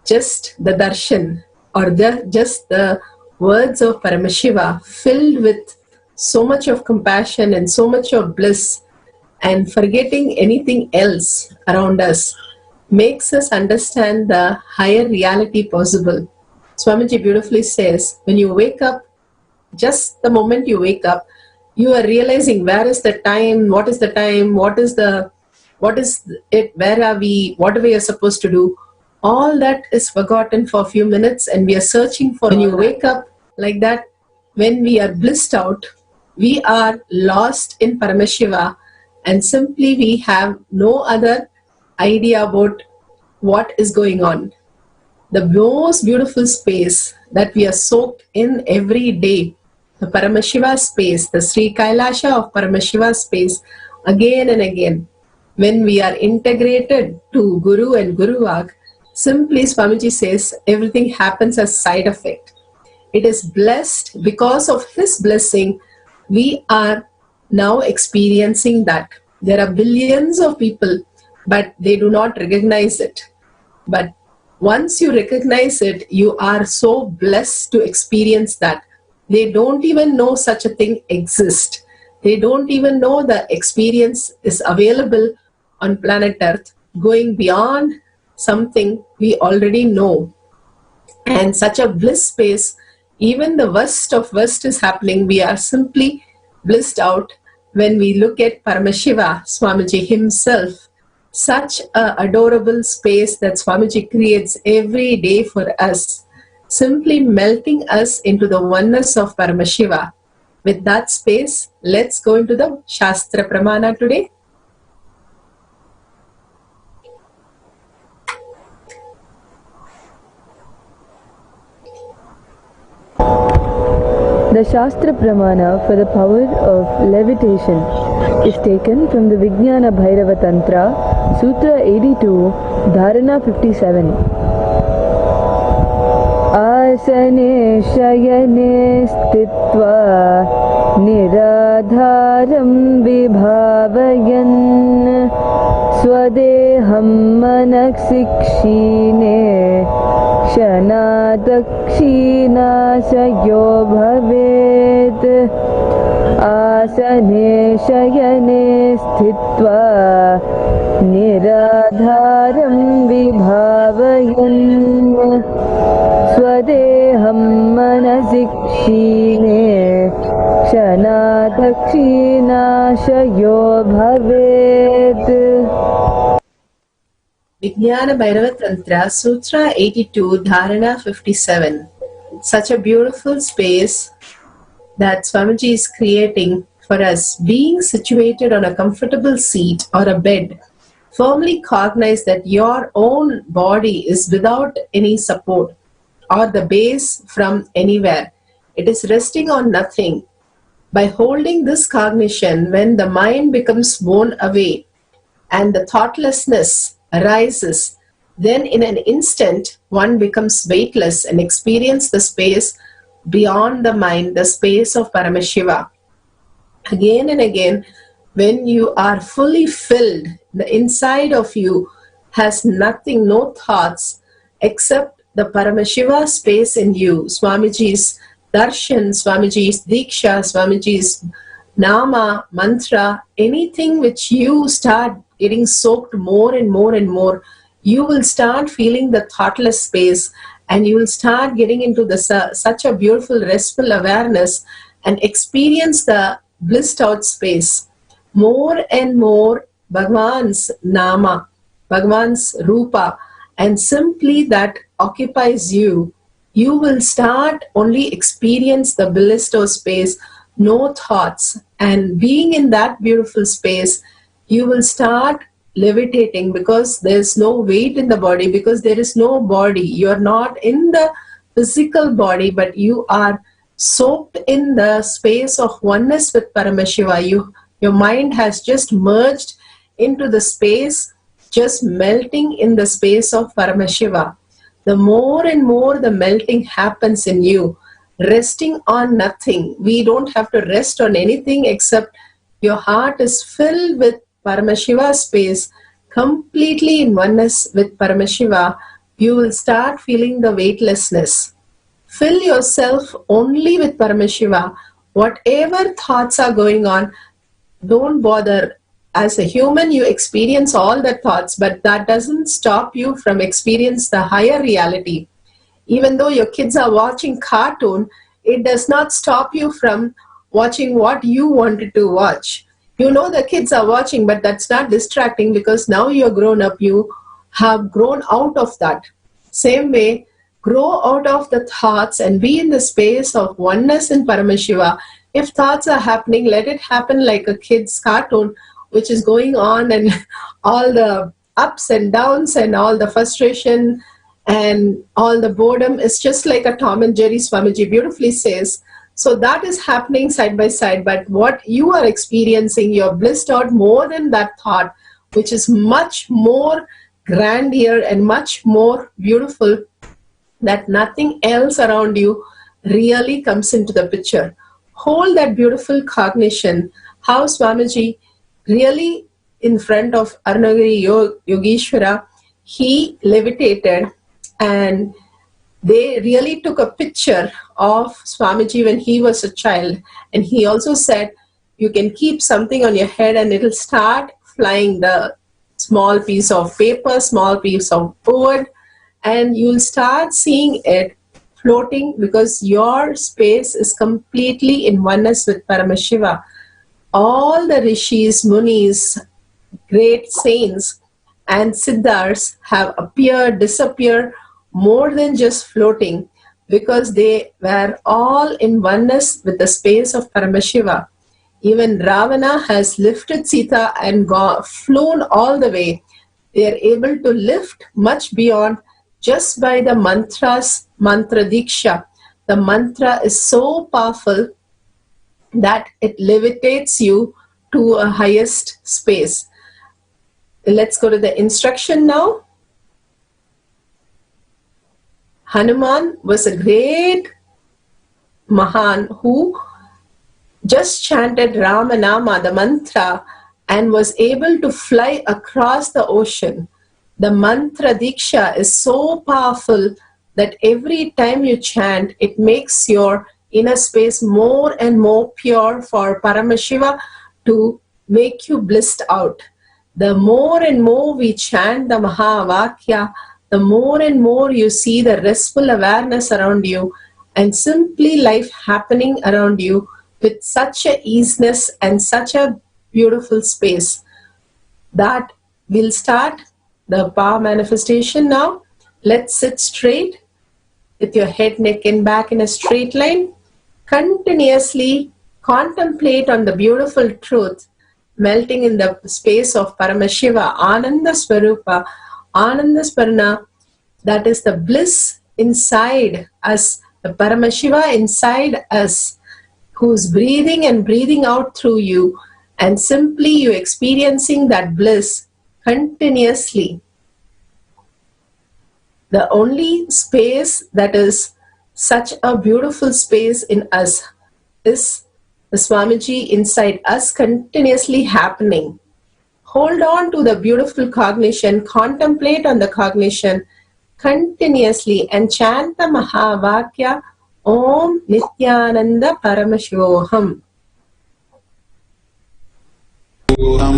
just the darshan or just the words of Paramashiva filled with so much of compassion and so much of bliss, and forgetting anything else around us makes us understand the higher reality possible. Swamiji beautifully says, when you wake up, just the moment you wake up, you are realizing where is the time, what is the time, what is it, where are we, what are we supposed to do. All that is forgotten for a few minutes, and we are searching for. When you wake up like that, when we are blissed out, we are lost in Paramashiva, and simply we have no other idea about what is going on. The most beautiful space that we are soaked in every day, the Paramashiva space, the Sri Kailasa of Paramashiva space, again and again, when we are integrated to Guru and Guru Vak, simply Swamiji says everything happens as side effect. It is blessed because of his blessing. We are now experiencing that. There are billions of people, but they do not recognize it. But once you recognize it, you are so blessed to experience that. They don't even know such a thing exists. They don't even know the experience is available on planet Earth. going beyond something we already know. And such a bliss space, even the worst of worst is happening, we are simply blissed out when we look at Paramashiva, Swamiji himself. Such a adorable space that Swamiji creates every day for us, simply melting us into the oneness of Paramashiva. With that space, let's go into the Shastra Pramana today. The Shastra Pramana for the power of levitation is taken from the Vijnana Bhairava Tantra, Sutra 82, Dharana 57. Asane shayane stitva niradharam vibhavayan swadeham manaksikshine Shanadakshina sayo bhavet Asane shayane sthitva Niradharam vibhavayan Swadeham manasikshine Shanadakshina sayo bhavet. Vijnana Bhairava Tantra, Sutra 82, Dharana 57. Such a beautiful space that Swamiji is creating for us. Being situated on a comfortable seat or a bed, firmly cognize that your own body is without any support or the base from anywhere. It is resting on nothing. By holding this cognition, when the mind becomes worn away and the thoughtlessness arises, then in an instant one becomes weightless and experience the space beyond the mind, the space of Paramashiva. Again and again, when you are fully filled, the inside of you has nothing, no thoughts except the Paramashiva space in you. Swamiji's darshan, Swamiji's diksha, Swamiji's nama, mantra, anything which you start getting soaked more and more and more, you will start feeling the thoughtless space and you will start getting into the such a beautiful restful awareness and experience the blissed out space. More and more Bhagwan's nama, Bhagwan's rupa, and simply that occupies you, you will start only experience the blissed out space, no thoughts, and being in that beautiful space, you will start levitating because there's no weight in the body, because there is no body. You are not in the physical body, but you are soaked in the space of oneness with Paramashiva. Your mind has just merged into the space, just melting in the space of Paramashiva. The more and more the melting happens in you, resting on nothing. We don't have to rest on anything except your heart is filled with Paramashiva space, completely in oneness with Paramashiva. You will start feeling the weightlessness. Fill yourself only with Paramashiva. Whatever thoughts are going on, don't bother. As a human, you experience all the thoughts, but that doesn't stop you from experience the higher reality. Even though your kids are watching cartoon, it does not stop you from watching what you wanted to watch. You know the kids are watching, but that's not distracting because now you're grown up, you have grown out of that. Same way, grow out of the thoughts and be in the space of oneness in Paramashiva. If thoughts are happening, let it happen like a kid's cartoon, which is going on, and all the ups and downs and all the frustration and all the boredom is just like a Tom and Jerry, Swamiji beautifully says. So that is happening side by side, but what you are experiencing, you're blissed out more than that thought, which is much more grandeur and much more beautiful, that nothing else around you really comes into the picture. Hold that beautiful cognition, how Swamiji really in front of Arunagiri Yogeshwara, he levitated and they really took a picture of Swamiji when he was a child. And he also said, you can keep something on your head and it'll start flying. The small piece of paper, small piece of wood, and you'll start seeing it floating because your space is completely in oneness with Paramashiva. All the rishis, munis, great saints and siddhars have appeared, disappeared, more than just floating, because they were all in oneness with the space of Paramashiva. Even Ravana has lifted Sita and flown all the way. They are able to lift much beyond just by the mantras, mantra diksha. The mantra is so powerful that it levitates you to a highest space. Let's go to the instruction now. Hanuman was a great Mahan who just chanted Ramanama, the mantra, and was able to fly across the ocean. The mantra diksha is so powerful that every time you chant, it makes your inner space more and more pure for Paramashiva to make you blissed out. The more and more we chant the Mahavakya, the more and more you see the restful awareness around you and simply life happening around you with such a easiness and such a beautiful space. That will start the power manifestation now. Let's sit straight with your head, neck and back in a straight line. Continuously contemplate on the beautiful truth melting in the space of Paramashiva, Ananda Swarupa, Ananda Sparana, that is the bliss inside us, the Paramashiva inside us, who's breathing and breathing out through you, and simply you experiencing that bliss continuously. The only space that is such a beautiful space in us is the Swamiji inside us continuously happening. Hold on to the beautiful cognition, contemplate on the cognition continuously and chant the Mahavakya Om Nithyananda Paramashivoham. Om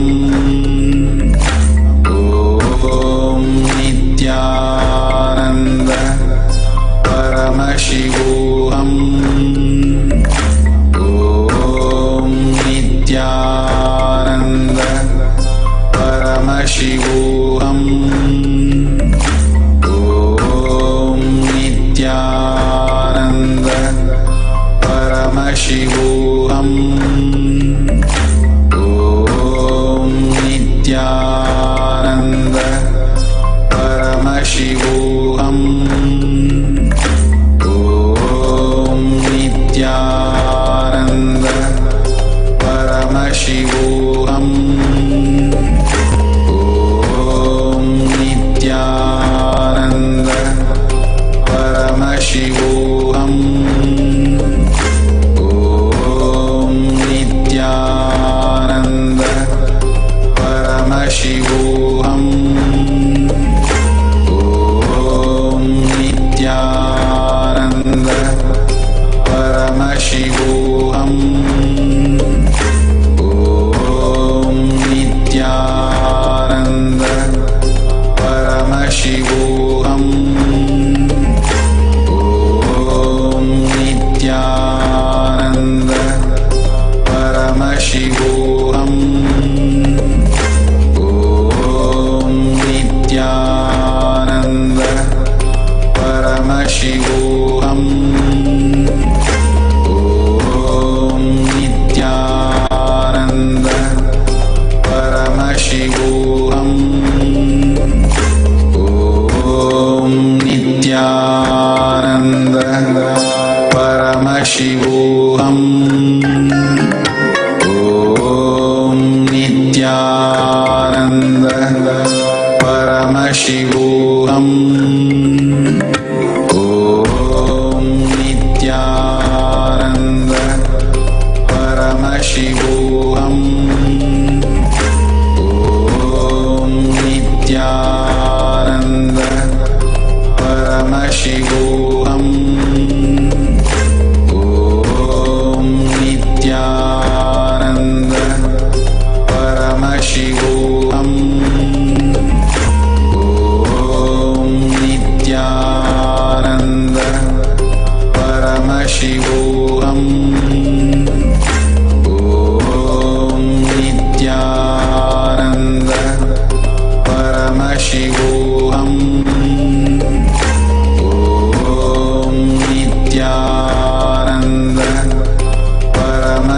Nithyananda Paramashivoham. Om Nithyananda Paramashivoham. Om Nithyananda Paramashivoham. Om Nithyananda Paramashivoham. Om Nithyananda Paramashivoham. Om Nithyananda Paramashivoham. Om Nithyananda Paramashivoham. Om Nithyananda Paramashivoham. Om Nithyananda Paramashivoham. Om Nithyananda Paramashivoham. Om Nithyananda Paramashivoham. Om Nithyananda Paramashivoham. Om Nithyananda Paramashivoham. Om Nithyananda Paramashivoham. Om Nithyananda Paramashivoham. Om Nithyananda Paramashivoham. Om Nithyananda Paramashivoham.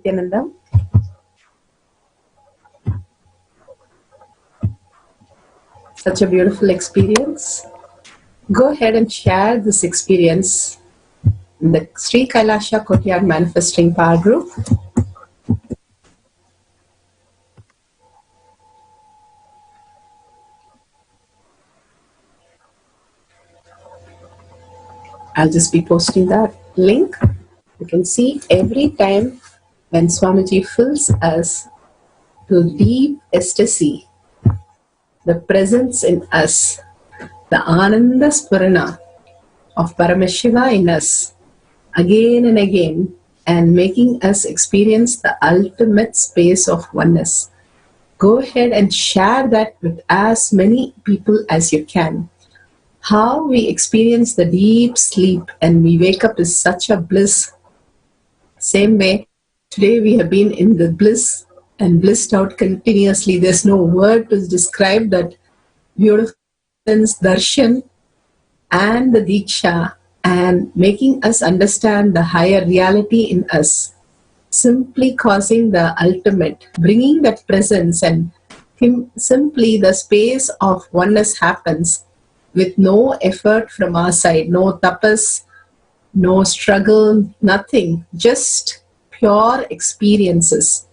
Nithyananda. Such a beautiful experience. Go ahead and share this experience in the Sri Kailasa Courtyard Manifesting Power Group. I'll just be posting that link. You can see every time when Swamiji fills us to deep ecstasy, the presence in us, the Ananda Spurana of Paramashiva in us, again and again, and making us experience the ultimate space of oneness. Go ahead and share that with as many people as you can. How we experience the deep sleep and we wake up is such a bliss. Same way, today we have been in the bliss and blissed out continuously. There's no word to describe that beautiful darshan and the diksha, and making us understand the higher reality in us, simply causing the ultimate, bringing that presence, and simply the space of oneness happens with no effort from our side, no tapas, no struggle, nothing, just pure experiences.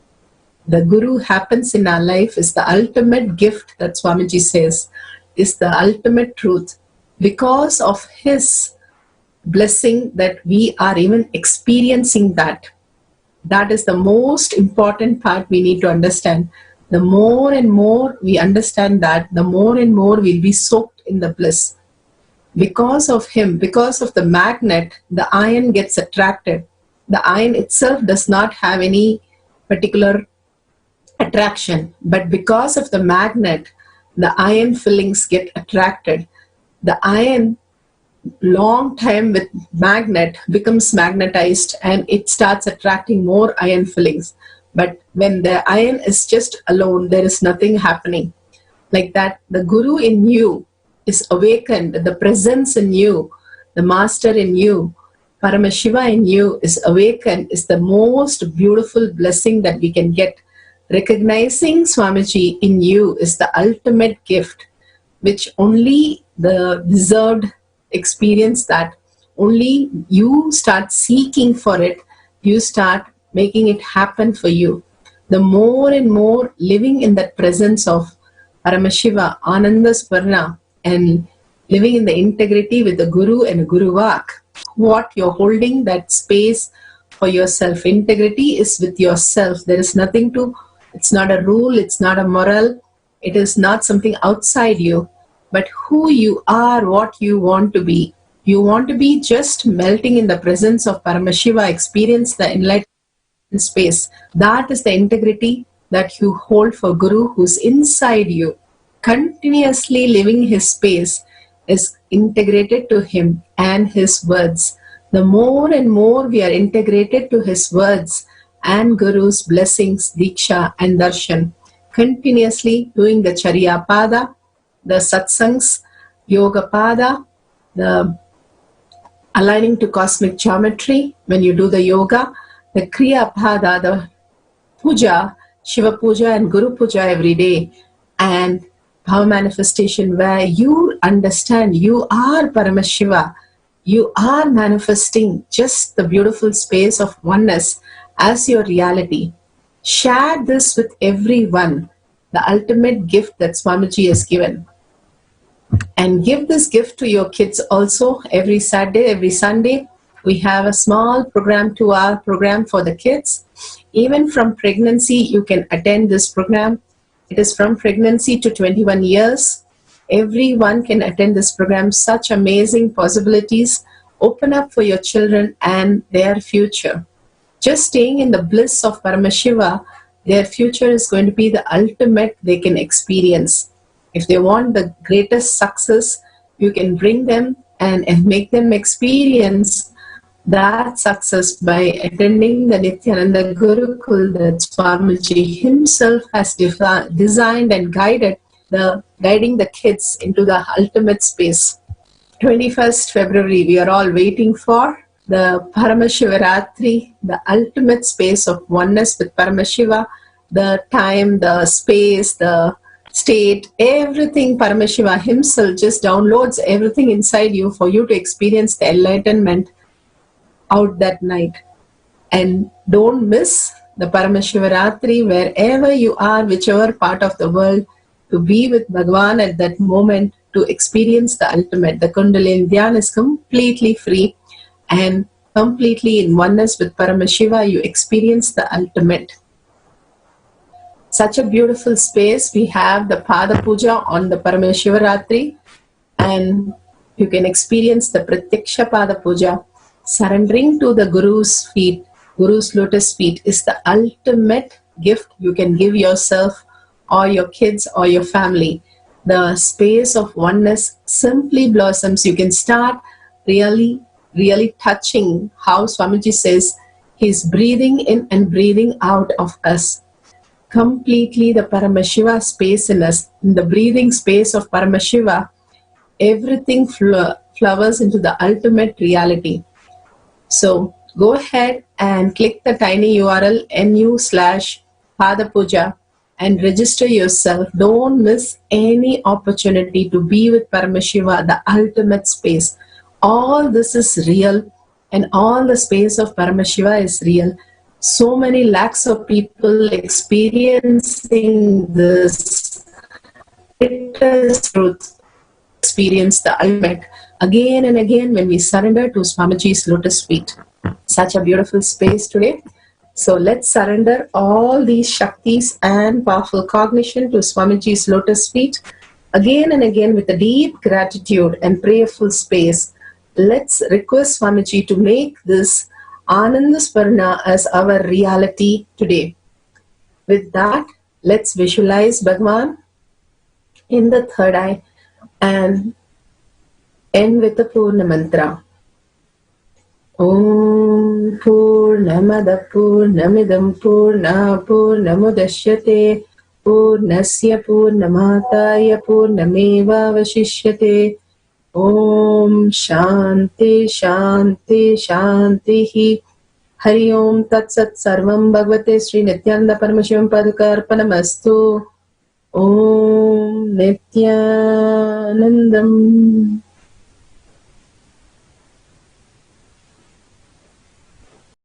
The Guru happens in our life is the ultimate gift that Swamiji says is the ultimate truth. Because of his blessing that we are even experiencing that. That is the most important part we need to understand. The more and more we understand that, the more and more we'll be soaked in the bliss. Because of him, because of the magnet, the iron gets attracted. The iron itself does not have any particular attraction, but because of the magnet, the iron fillings get attracted. The iron, long time with magnet, becomes magnetized and it starts attracting more iron fillings. But when the iron is just alone, there is nothing happening. Like that, the Guru in you is awakened, the presence in you, the Master in you, Paramashiva in you is awakened, is the most beautiful blessing that we can get. Recognizing Swamiji in you is the ultimate gift, which only the deserved experience, that only you start seeking for it, you start making it happen for you. The more and more living in that presence of Paramashiva, Ananda Sparna, and living in the integrity with the Guru and Guru Vak, what you're holding that space for yourself. Integrity is with yourself. There is nothing to, it's not a rule, it's not a moral, it is not something outside you, but who you are, what you want to be. You want to be just melting in the presence of Paramashiva, experience the enlightened space. That is the integrity that you hold for Guru, who's inside you, continuously living his space, is integrated to him and his words. The more and more we are integrated to his words and Guru's blessings, Diksha and Darshan, continuously doing the Charya Pada, the Satsangs, Yoga Pada, the aligning to cosmic geometry, when you do the yoga, the Kriya Pada, the Puja, Shiva Puja and Guru Puja every day, and power manifestation where you understand you are Paramashiva, you are manifesting just the beautiful space of oneness as your reality. Share this with everyone, the ultimate gift that Swamiji has given. And give this gift to your kids also. Every Saturday, every Sunday, we have a small program, 2-hour program for the kids. Even from pregnancy, you can attend this program. It is from pregnancy to 21 years. Everyone can attend this program. Such amazing possibilities open up for your children and their future. Just staying in the bliss of Paramashiva, their future is going to be the ultimate they can experience. If they want the greatest success, you can bring them and make them experience that success by attending the Nithyananda Gurukul that Swamiji himself has designed and guiding the kids into the ultimate space. 21st February, we are all waiting for. the Paramashivaratri, the ultimate space of oneness with Paramashiva, the time, the space, the state, everything Paramashiva himself just downloads everything inside you for you to experience the enlightenment out that night. And don't miss the Paramashivaratri wherever you are, whichever part of the world, to be with Bhagavan at that moment, to experience the ultimate. The Kundalini Dhyan is completely free and completely in oneness with Paramashiva, you experience the ultimate. Such a beautiful space. We have the Pada Puja on the Paramashivaratri, and you can experience the Pratyaksha Pada Puja. Surrendering to the Guru's feet, Guru's lotus feet, is the ultimate gift you can give yourself or your kids or your family. The space of oneness simply blossoms. You can start really touching how Swamiji says he's breathing in and breathing out of us. Completely the Paramashiva space in us. In the breathing space of Paramashiva, everything flowers into the ultimate reality. So go ahead and click the tiny URL nu/Pada Puja and register yourself. Don't miss any opportunity to be with Paramashiva, the ultimate space. All this is real, and all the space of Paramashiva is real. So many lakhs of people experiencing this truth, experience the ultimate again and again when we surrender to Swamiji's lotus feet. Such a beautiful space today. So let's surrender all these Shaktis and powerful cognition to Swamiji's lotus feet again and again with a deep gratitude and prayerful space. Let's request Swamiji to make this Ananda Sparna as our reality today. With that, let's visualize Bhagavan in the third eye and end with the Purna mantra. Om Purnamada Purnamidam Purna Purnamudashyate Purnasya Purnamataya Purnameva Vashishyate. Om Shanti Shanti Shanti. Hari Om Tat Sat Sarvam Bhagavate Sri Nithyananda Paramashivam Padukarpanamastu. Om Nithyanandam.